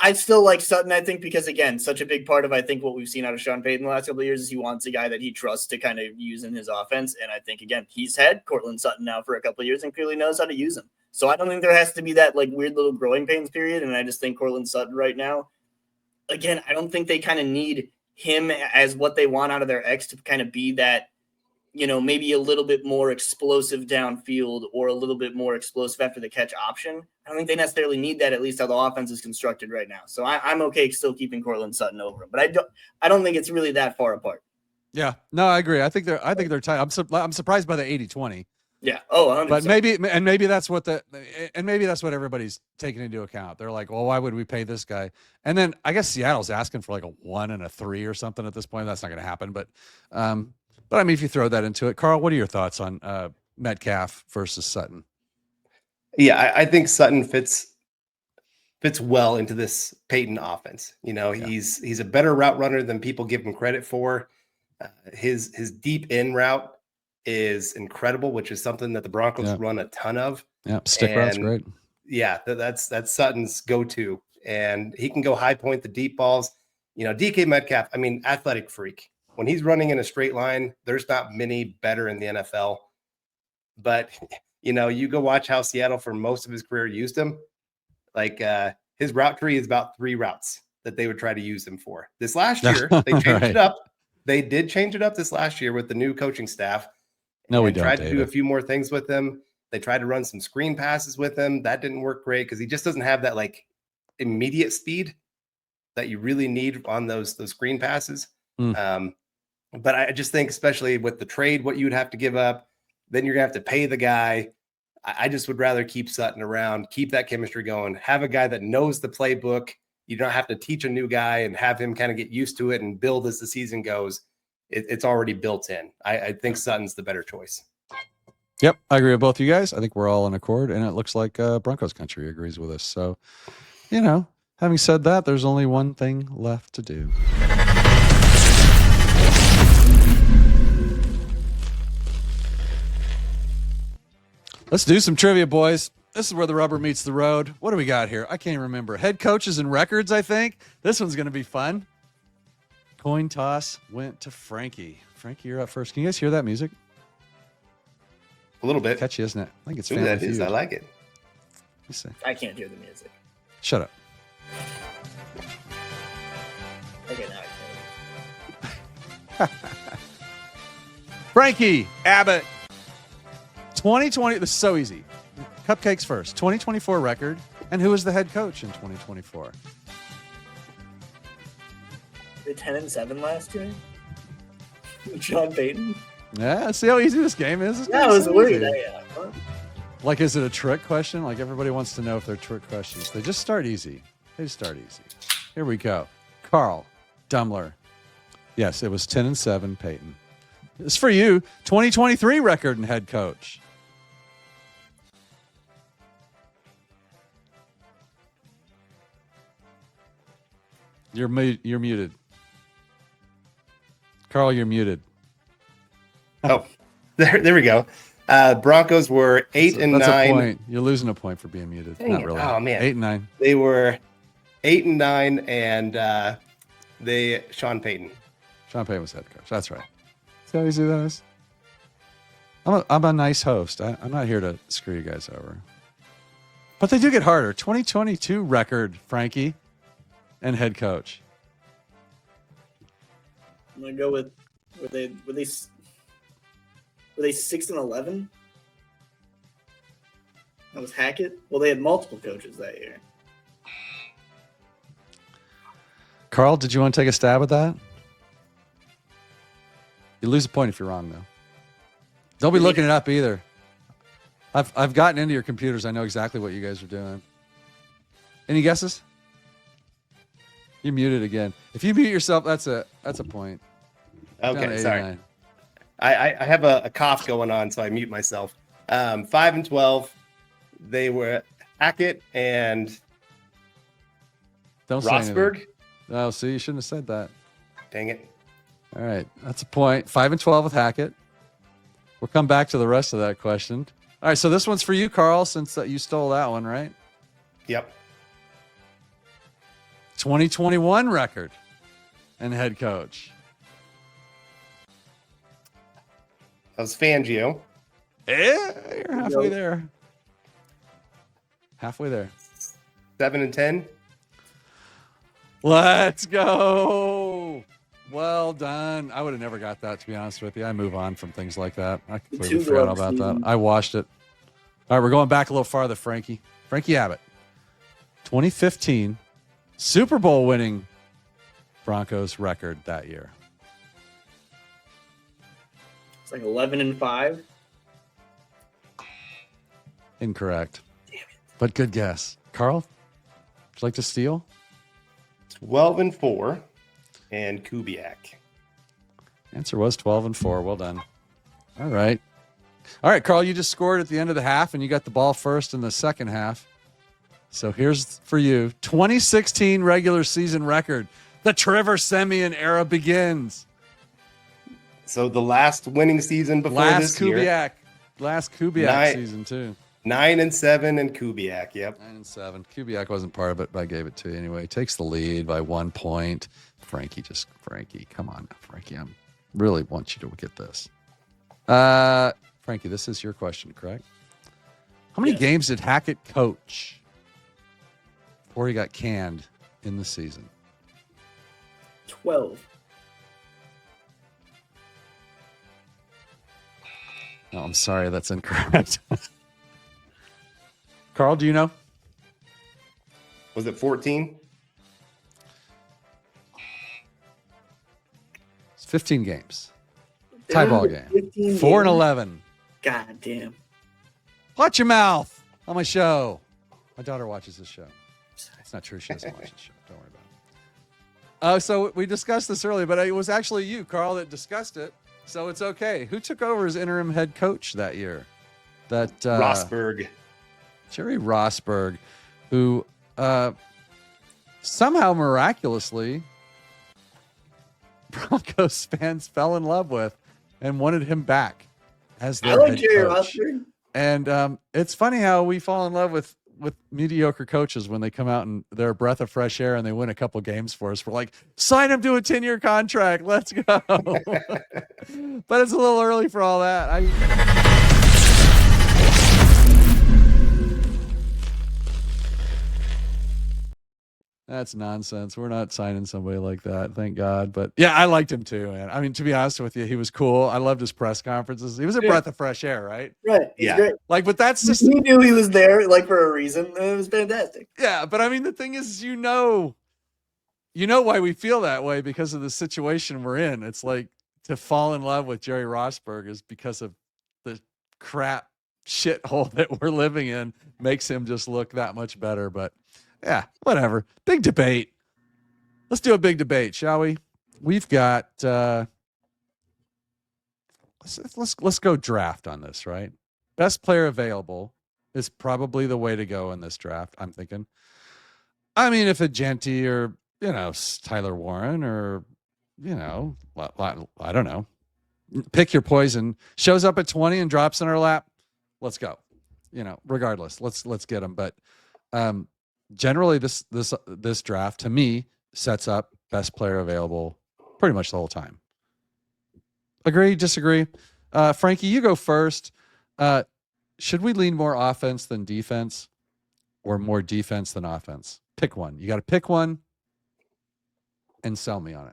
I still like Sutton, I think, because, again, such a big part of, I think, what we've seen out of Sean Payton the last couple of years is he wants a guy that he trusts to kind of use in his offense. And I think, again, he's had Cortland Sutton now for a couple of years and clearly knows how to use him. So I don't think there has to be that, like, weird little growing pains period. And I just think Cortland Sutton right now, again, I don't think they kind of need him as what they want out of their X to kind of be that, maybe a little bit more explosive downfield or a little bit more explosive after the catch option. I don't think they necessarily need that, at least how the offense is constructed right now. So I'm okay still keeping Cortland Sutton over him, but I don't think it's really that far apart. Yeah, no, I agree. I think they're tight. I'm surprised by the 80-20. Yeah. Oh, 100%. But maybe that's what everybody's taking into account. They're like, well, why would we pay this guy? And then I guess Seattle's asking for like a 1 and a 3 or something at this point. That's not going to happen. But I mean, if you throw that into it, Carl, what are your thoughts on Metcalf versus Sutton? Yeah, I think Sutton fits well into this Peyton offense. He's a better route runner than people give him credit for. His deep in route is incredible, which is something that the Broncos run a ton of. Yeah, stick route's great. Yeah, that's Sutton's go-to, and he can go high point the deep balls. DK Metcalf, I mean, athletic freak. When he's running in a straight line, there's not many better in the NFL. But you go watch how Seattle for most of his career used him. Like his route tree is about 3 routes that they would try to use him for. This last year, they changed it up. They did change it up this last year with the new coaching staff. No, we don't. Tried to do a few more things with him. They tried to run some screen passes with him. That didn't work great because he just doesn't have that like immediate speed that you really need on those screen passes. But I just think, especially with the trade, what you would have to give up, then you're gonna have to pay the guy. I just would rather keep Sutton around, keep that chemistry going, have a guy that knows the playbook. You don't have to teach a new guy and have him kind of get used to it and build as the season goes. It's already built in. I think Sutton's the better choice. Yep, I agree with both of you guys. I think we're all in accord, and it looks like Broncos country agrees with us. So, having said that, there's only one thing left to do. Let's do some trivia, boys. This is where the rubber meets the road. What do we got here? I can't even remember. Head coaches and records, I think. This one's going to be fun. Coin toss went to Frankie. Frankie, you're up first. Can you guys hear that music? A little bit. Catchy, isn't it? I think it's Ooh, Family that is. Feud. I like it. Let me see. I can't hear the music. Shut up. Okay, now I can. Frankie, Abbott. 2020. This is so easy. Cupcakes first. 2024 record. And who was the head coach in 2024? They 10-7 last year. Sean Payton. Yeah, see how easy this game is? This That game's was so weird. easy. Huh? Like, is it a trick question? Like, everybody wants to know if they're trick questions. They just start easy. They just start easy. Here we go. Carl Dumler. Yes, it was 10-7, Peyton. It's for you. 2023 record and head coach. You're muted. Carl, you're muted. Oh, there we go. Broncos were 8-9. That's a point. You're losing a point for being muted. Dang Not it. really. Oh, man. 8-9. They were 8-9, and Sean Payton. Sean Payton was head coach. That's right. See how easy that is? I'm a nice host. I'm not here to screw you guys over. But they do get harder. 2022 record, Frankie, and head coach. I'm gonna go with were they 6-11? That was Hackett. Well, they had multiple coaches that year. Carl, did you want to take a stab at that? You lose a point if you're wrong, though. Don't be looking it up either. I've gotten into your computers. I know exactly what you guys are doing. Any guesses? You're muted again. If you mute yourself, that's a point. Down to Okay, sorry. 89. I have a cough going on, so I mute myself. 5-12. They were Hackett and Don't say anything. Rosberg. Oh, see, you shouldn't have said that. Dang it. All right, that's a point. 5-12 with Hackett. We'll come back to the rest of that question. All right, so this one's for you, Carl, since you stole that one, right? Yep. 2021 record and head coach. That was Fangio. Yeah, you're halfway there. Halfway there. 7-10. Let's go. Well done. I would have never got that, to be honest with you. I move on from things like that. I completely forgot about that. I watched it. All right, we're going back a little farther, Frankie. Frankie Abbott. 2015 Super Bowl winning Broncos record that year. It's like 11-5. Incorrect. Damn it. But good guess. Carl, would you like to steal? 12-4. And Kubiak. Answer was 12-4. Well done. All right. All right, Carl, you just scored at the end of the half, and you got the ball first in the second half. So here's for you. 2016 regular season record. The Trevor Siemian era begins. So the last winning season before this year. Last Kubiak season, too. 9-7 and Kubiak, yep. 9-7. Kubiak wasn't part of it, but I gave it to you anyway. Takes the lead by 1 point. Frankie, come on now, Frankie. I really want you to get this. Frankie, this is your question, correct? How many games did Hackett coach before he got canned in the season? 12. No, I'm sorry, that's incorrect. Carl, do you know? Was it 14? It's 15 games. Tie ball game. 4-11. God damn. Watch your mouth on my show. My daughter watches this show. It's not true. She doesn't watch the show. Don't worry about it. So we discussed this earlier, but it was actually you, Carl, that discussed it. So it's okay. Who took over as interim head coach that year? That Rosberg. Jerry Rosberg, who somehow miraculously Broncos fans fell in love with and wanted him back as their I like head Jerry coach. Rosberg. And it's funny how we fall in love with mediocre coaches when they come out and they're a breath of fresh air and they win a couple games for us. We're like, sign him to a 10-year contract. Let's go. But it's a little early for all that. That's nonsense. We're not signing somebody like that. Thank God. But yeah, I liked him too, man. I mean, to be honest with you, he was cool. I loved his press conferences. He was a breath of fresh air, right? Right. He's Yeah. great. Like, but that's just, He knew he was there like for a reason. And it was fantastic. yeah. But I mean, the thing is, you know why we feel that way, because of the situation we're in. It's like, to fall in love with Jerry Rosburg is because of the crap shithole that we're living in makes him just look that much better. But yeah, whatever. Big debate. Let's do a big debate, shall we? We've got let's go draft on this, right? Best player available is probably the way to go in this draft, I'm thinking. I mean, if a Genty or, Tyler Warren or, I don't know, pick your poison, shows up at 20 and drops in our lap, let's go. Regardless, let's get him. But generally, this draft to me sets up best player available pretty much the whole time. Agree? Disagree? Frankie, you go first. Should we lean more offense than defense, or more defense than offense? Pick one. You got to pick one and sell me on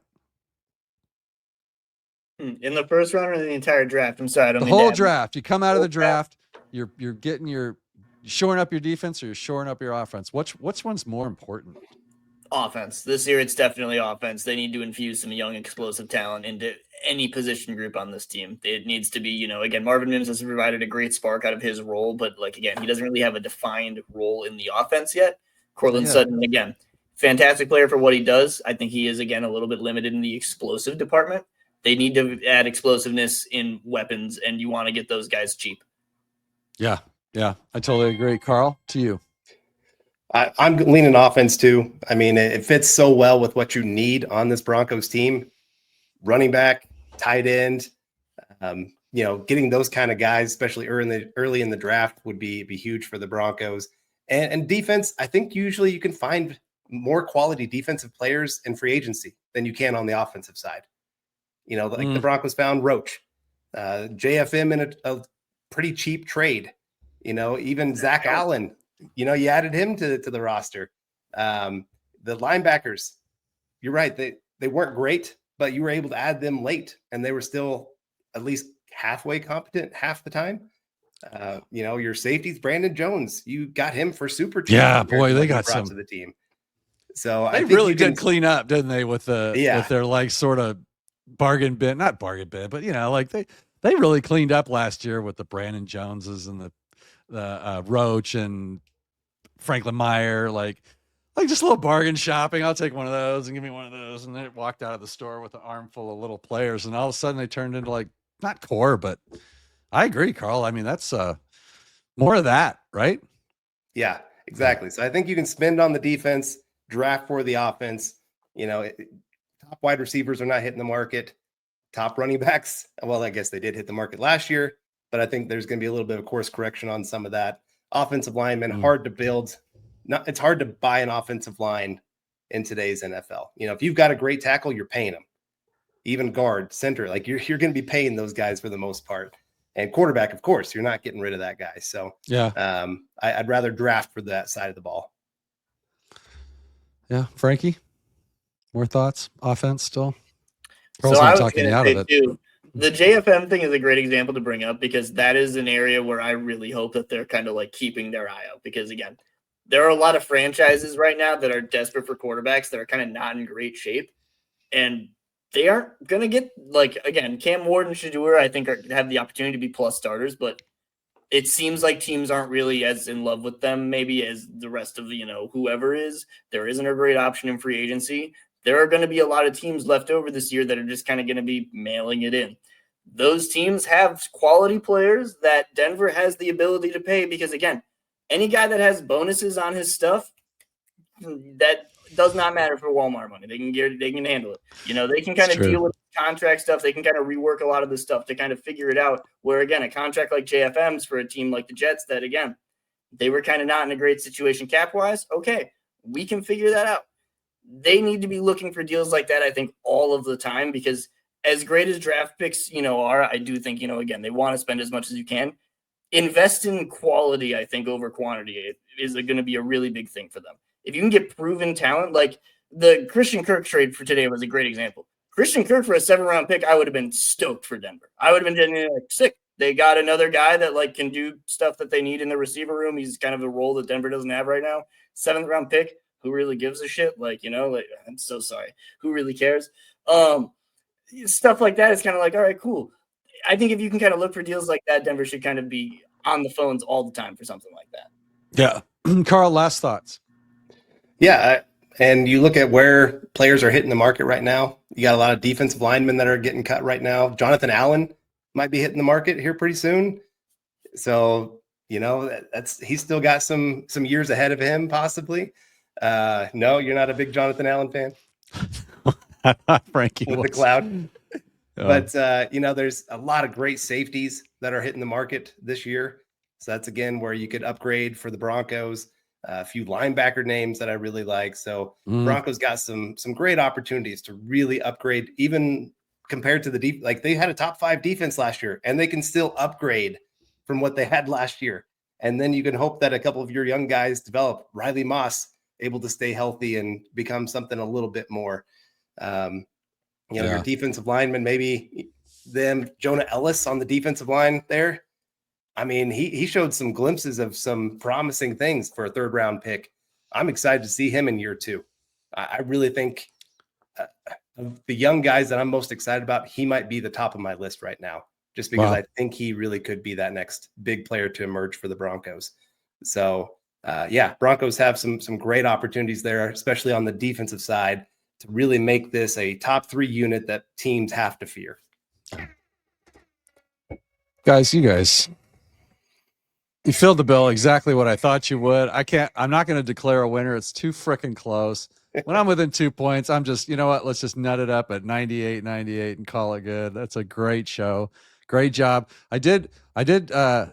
it. In the first round or the entire draft? I'm sorry, I don't The mean whole to draft. You come out of the draft, you're shoring up your defense, or you're shoring up your offense. Which one's more important? offense. This year, it's definitely offense. They need to infuse some young, explosive talent into any position group on this team. It needs to be, again, Marvin Mims has provided a great spark out of his role, but again, he doesn't really have a defined role in the offense yet. Cortland Sutton, again, fantastic player for what he does. I think he is, again, a little bit limited in the explosive department. They need to add explosiveness in weapons, and you want to get those guys cheap. Yeah, I totally agree. Carl, to you. I'm leaning offense too. I mean, it fits so well with what you need on this Broncos team. Running back, tight end, getting those kind of guys, especially early in the draft, would be huge for the Broncos. And defense, I think usually you can find more quality defensive players in free agency than you can on the offensive side. The Broncos found Roach, JFM in a pretty cheap trade. Even Zach Allen. You added him to the roster. The linebackers, you're right. They weren't great, but you were able to add them late, and they were still at least halfway competent half the time. Your safeties, Brandon Jones, you got him for super cheap. Yeah, boy, they got some to the team. So they really did clean up, didn't they? With their sort of bargain bin, not bargain bin, but they really cleaned up last year with the Brandon Joneses and the Roach and Franklin Meyer, like just a little bargain shopping. I'll take one of those and give me one of those. And then walked out of the store with an armful of little players. And all of a sudden they turned into not core, but I agree, Carl. I mean, that's more of that, right? Yeah, exactly. So I think you can spend on the defense, draft for the offense. Top wide receivers are not hitting the market. Top running backs, well, I guess they did hit the market last year, but I think there's going to be a little bit of course correction on some of that. Offensive linemen, hard to build. It's hard to buy an offensive line in today's NFL. If you've got a great tackle, you're paying them. Even guard, center, you're going to be paying those guys for the most part. And quarterback, of course, you're not getting rid of that guy. So I'd rather draft for that side of the ball. Yeah, Frankie, more thoughts? Offense still? So I was talking out of it too. The JFM thing is a great example to bring up because that is an area where I really hope that they're kind of keeping their eye out because, again, there are a lot of franchises right now that are desperate for quarterbacks that are kind of not in great shape. And they aren't going to get, again, Cam Ward and Shedeur, I think, have the opportunity to be plus starters, but it seems like teams aren't really as in love with them maybe as the rest of, whoever is. There isn't a great option in free agency. There are going to be a lot of teams left over this year that are just kind of going to be mailing it in. Those teams have quality players that Denver has the ability to pay because, again, any guy that has bonuses on his stuff, that does not matter for Walmart money. They can handle it. They can kind of deal with contract stuff, they can kind of rework a lot of this stuff to kind of figure it out. Where, again, a contract like JFM's for a team like the Jets that, again, they were kind of not in a great situation cap-wise. Okay, we can figure that out. They need to be looking for deals like that, I think, all of the time, because as great as draft picks, are, I do think, again, they want to spend as much as you can. Invest in quality, I think, over quantity is going to be a really big thing for them. If you can get proven talent, like the Christian Kirk trade for today was a great example. Christian Kirk for a 7th-round pick, I would have been stoked for Denver. I would have been sick. They got another guy that can do stuff that they need in the receiver room. He's kind of a role that Denver doesn't have right now. 7th-round pick. Who really gives a shit? I'm so sorry. Who really cares? Stuff like that is kind of all right, cool. I think if you can kind of look for deals like that, Denver should kind of be on the phones all the time for something like that. Yeah. Carl, last thoughts. Yeah. And you look at where players are hitting the market right now. You got a lot of defensive linemen that are getting cut right now. Jonathan Allen might be hitting the market here pretty soon. So, he's still got some years ahead of him, possibly. No, you're not a big Jonathan Allen fan? Frankie with the cloud. But, there's a lot of great safeties that are hitting the market this year. So that's, again, where you could upgrade for the Broncos. A few linebacker names that I really like. So Broncos got some great opportunities to really upgrade, even compared to the deep. Like, they had a top 5 defense last year, and they can still upgrade from what they had last year. And then you can hope that a couple of your young guys develop. Riley Moss able to stay healthy and become something a little bit more. Your defensive lineman, maybe them, Jonah Ellis on the defensive line there. I mean, he showed some glimpses of some promising things for a 3rd-round pick. I'm excited to see him in year 2. I really think of the young guys that I'm most excited about, he might be the top of my list right now, just because I think he really could be that next big player to emerge for the Broncos. So, Broncos have some great opportunities there, especially on the defensive side, to really make this a top 3 unit that teams have to fear. Guys, you filled the bill exactly what I thought you would. I'm not going to declare a winner. It's too freaking close. When I'm within 2 points, I'm just, let's just nut it up at 98 and call it good. That's a great show. Great job. I did say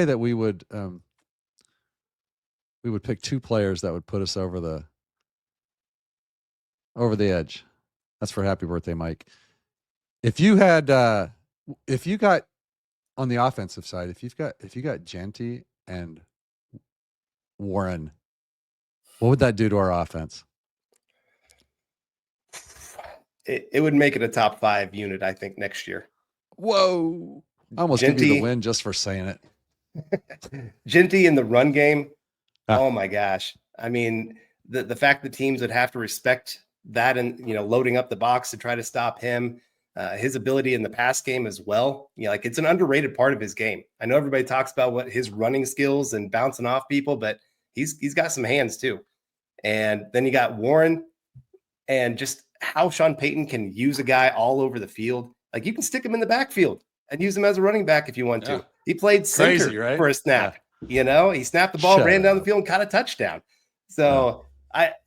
that we would pick 2 players that would put us over the edge. That's for happy birthday, Mike. If you got on the offensive side, if you got Genty and Warren, what would that do to our offense? It would make it a top 5 unit, I think, next year. Whoa. I almost give you the win just for saying it. Genty in the run game. Oh my gosh. I mean, the fact that teams would have to respect that and, loading up the box to try to stop him. His ability in the pass game as well. It's an underrated part of his game. I know everybody talks about what his running skills and bouncing off people, but he's got some hands too. And then you got Warren, and just how Sean Payton can use a guy all over the field. Like, you can stick him in the backfield and use him as a running back if you want to. He played center for a snap. He snapped the ball, ran down the field, and caught a touchdown. So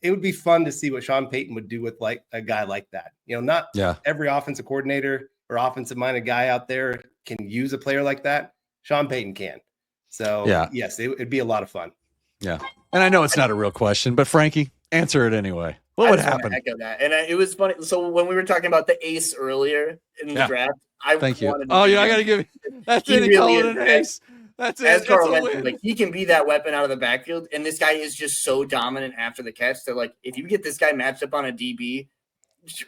it would be fun to see what Sean Payton would do with a guy like that. Not every offensive coordinator or offensive-minded guy out there can use a player like that. Sean Payton can. So, yes, it'd be a lot of fun. Yeah. And I know it's not a real question, but Frankie, answer it anyway. What would happen? Echo that. And it was funny. So when we were talking about the ace earlier in the draft, thank you. I got to give you. That's it. He called it an ace. That's it. As Carl mentioned, he can be that weapon out of the backfield, and this guy is just so dominant after the catch that, if you get this guy matched up on a DB,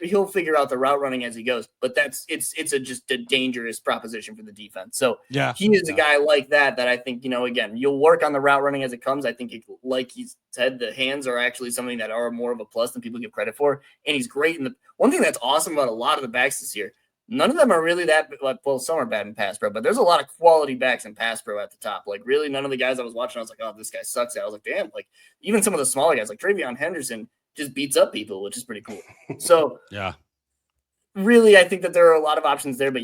he'll figure out the route running as he goes. But it's just a dangerous proposition for the defense. So he is a guy like that I think, again, you'll work on the route running as it comes. I think, like he said, the hands are actually something that are more of a plus than people give credit for. And he's great in the one thing that's awesome about a lot of the backs this year. None of them are really that – well, some are bad in pass pro, but there's a lot of quality backs in pass pro at the top. Really, none of the guys I was watching, I was like, oh, this guy sucks. I was like, damn. Even some of the smaller guys, like Travion Henderson, just beats up people, which is pretty cool. So, really, I think that there are a lot of options there. But,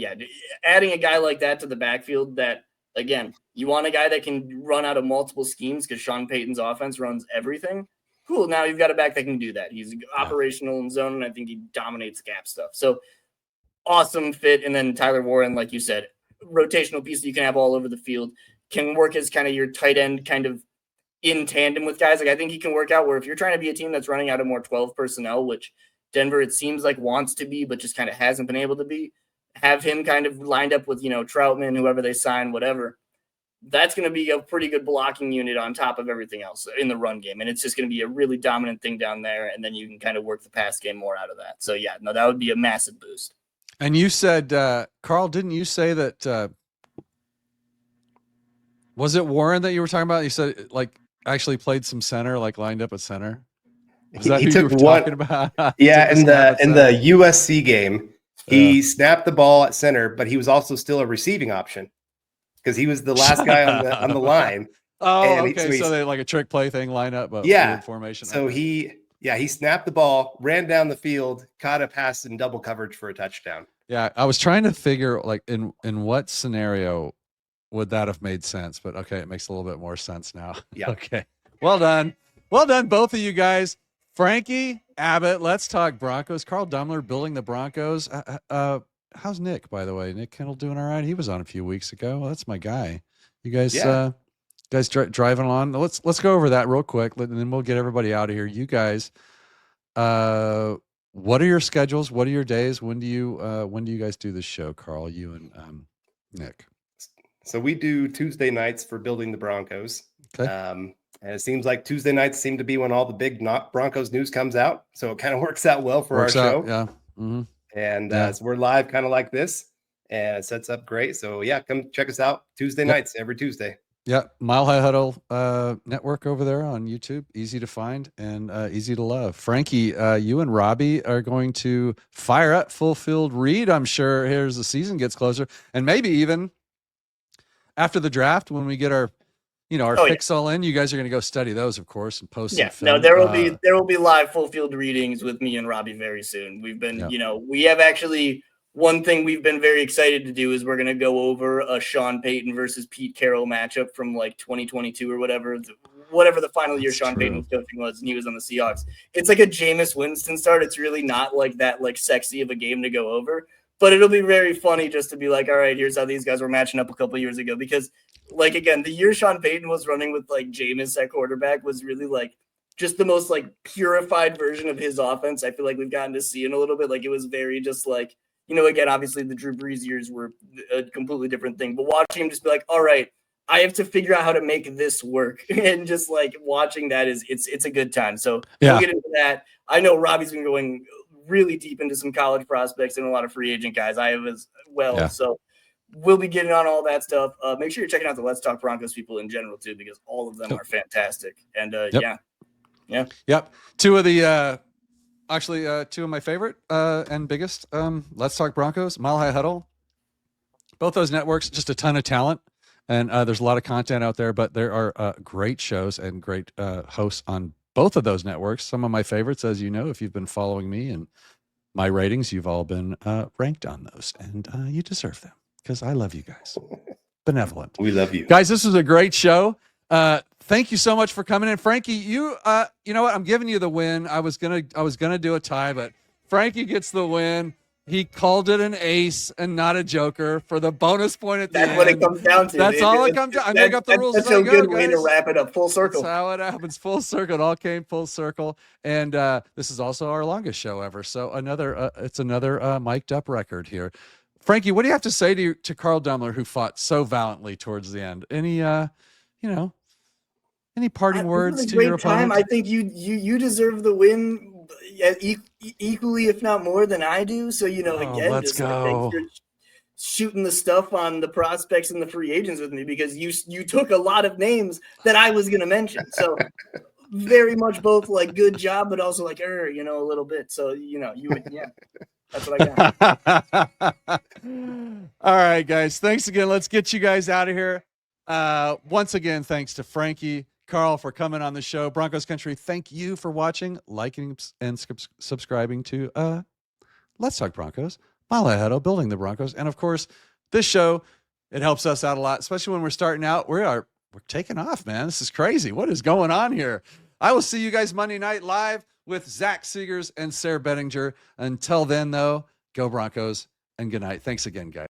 adding a guy like that to the backfield that, again, you want a guy that can run out of multiple schemes because Sean Payton's offense runs everything. cool. Now you've got a back that can do that. He's operational in zone, and I think he dominates gap stuff. So awesome fit. And then Tyler Warren, like you said, rotational piece that you can have all over the field, can work as kind of your tight end kind of in tandem with guys. Like I think he can work out where if you're trying to be a team that's running out of more 12 personnel, which Denver, it seems like wants to be, but just kind of hasn't been able to be, have him kind of lined up with, Troutman, whoever they sign, whatever. That's going to be a pretty good blocking unit on top of everything else in the run game. And it's just going to be a really dominant thing down there. And then you can kind of work the pass game more out of that. So yeah, no, that would be a massive boost. And you said, Carl, didn't you say that, was it Warren that you were talking about? You said like actually played some center, like lined up at center. Is that who you were talking about? Yeah. in the USC game, he snapped the ball at center, but he was also still a receiving option, because he was the last guy on the line. Oh, okay. So they like a trick play thing, line up, but weird formation. So he snapped the ball, ran down the field, caught a pass in double coverage for a touchdown. Yeah, I was trying to figure like in what scenario would that have made sense, but okay, it makes a little bit more sense now. Yeah. Okay. Well done, both of you guys. Frankie, Abbott, let's talk Broncos. Carl Dumler building the Broncos. How's Nick, by the way? Nick Kendall doing all right? He was on a few weeks ago. Well, that's my guy. You guys, driving along. Let's go over that real quick, and then we'll get everybody out of here. You guys, what are your schedules? What are your days? When do you guys do this show, Carl? You and Nick. So we do Tuesday nights for building the Broncos. Okay. And it seems like Tuesday nights seem to be when all the big Broncos news comes out. So it kind of works out well for our show. Yeah. Mm-hmm. And so we're live kind of like this, and it sets up great. So yeah, come check us out Tuesday nights, every Tuesday. Yeah. Mile High Huddle network over there on YouTube. Easy to find and easy to love. Frankie, you and Robbie are going to fire up full field read, I'm sure, here as the season gets closer. And maybe even after the draft, when we get our picks all in, you guys are going to go study those, of course, and post. Yeah, no, there will be live full field readings with me and Robbie very soon. We've been, we have actually one thing we've been very excited to do is we're going to go over a Sean Payton versus Pete Carroll matchup from like 2022 or whatever the final year Sean Payton was coaching was, and he was on the Seahawks. It's like a Jameis Winston start. It's really not like that, like sexy of a game to go over, but it'll be very funny just to be like, all right, here's how these guys were matching up a couple years ago, because like, again, the year Sean Payton was running with like Jameis at quarterback was really like just the most like purified version of his offense I feel like we've gotten to see in a little bit. Like it was very just like, again, obviously the Drew Brees years were a completely different thing, but watching him just be like, all right, I have to figure out how to make this work. And just like watching that it's a good time. So we'll get into that. I know Robbie's been going really deep into some college prospects and a lot of free agent guys. I have as well. Yeah. So we'll be getting on all that stuff. Make sure you're checking out the Let's Talk Broncos people in general too, because all of them are fantastic. And Yep. Two of the two of my favorite and biggest Let's Talk Broncos, Mile High Huddle. Both those networks, just a ton of talent. And there's a lot of content out there, but there are great shows and great hosts on both of those networks. Some of my favorites, as you know, if you've been following me and my ratings, you've all been ranked on those, and you deserve them because I love you guys. Benevolent. We love you. Guys, this was a great show. Thank you so much for coming in. Frankie, you know what? I'm giving you the win. I was gonna do a tie, but Frankie gets the win. He called it an ace and not a joker for the bonus point at the end. That's what it comes down to. That's all it comes down. I make up the rules. That's a good way to wrap it up. Full circle. That's how it happens. Full circle. It all came full circle. And this is also our longest show ever. So it's another mic'd up record here. Frankie, what do you have to say to Carl Dumler, who fought so valiantly towards the end? Any parting words to your opponent? I think you deserve the win equally, if not more than I do. So, again, let's go. You're shooting the stuff on the prospects and the free agents with me, because you took a lot of names that I was going to mention. So very much both like good job, but also like, a little bit. So, that's what I got. All right, guys. Thanks again. Let's get you guys out of here. Once again, thanks to Frankie, Carl, for coming on the show. Broncos Country, thank you for watching, liking, and subscribing to Let's Talk Broncos, Mile High Huddle, Building the Broncos. And, of course, this show, it helps us out a lot, especially when we're starting out. We're taking off, man. This is crazy. What is going on here? I will see you guys Monday night live with Zach Seegers and Sarah Bettinger. Until then, though, go Broncos and good night. Thanks again, guys.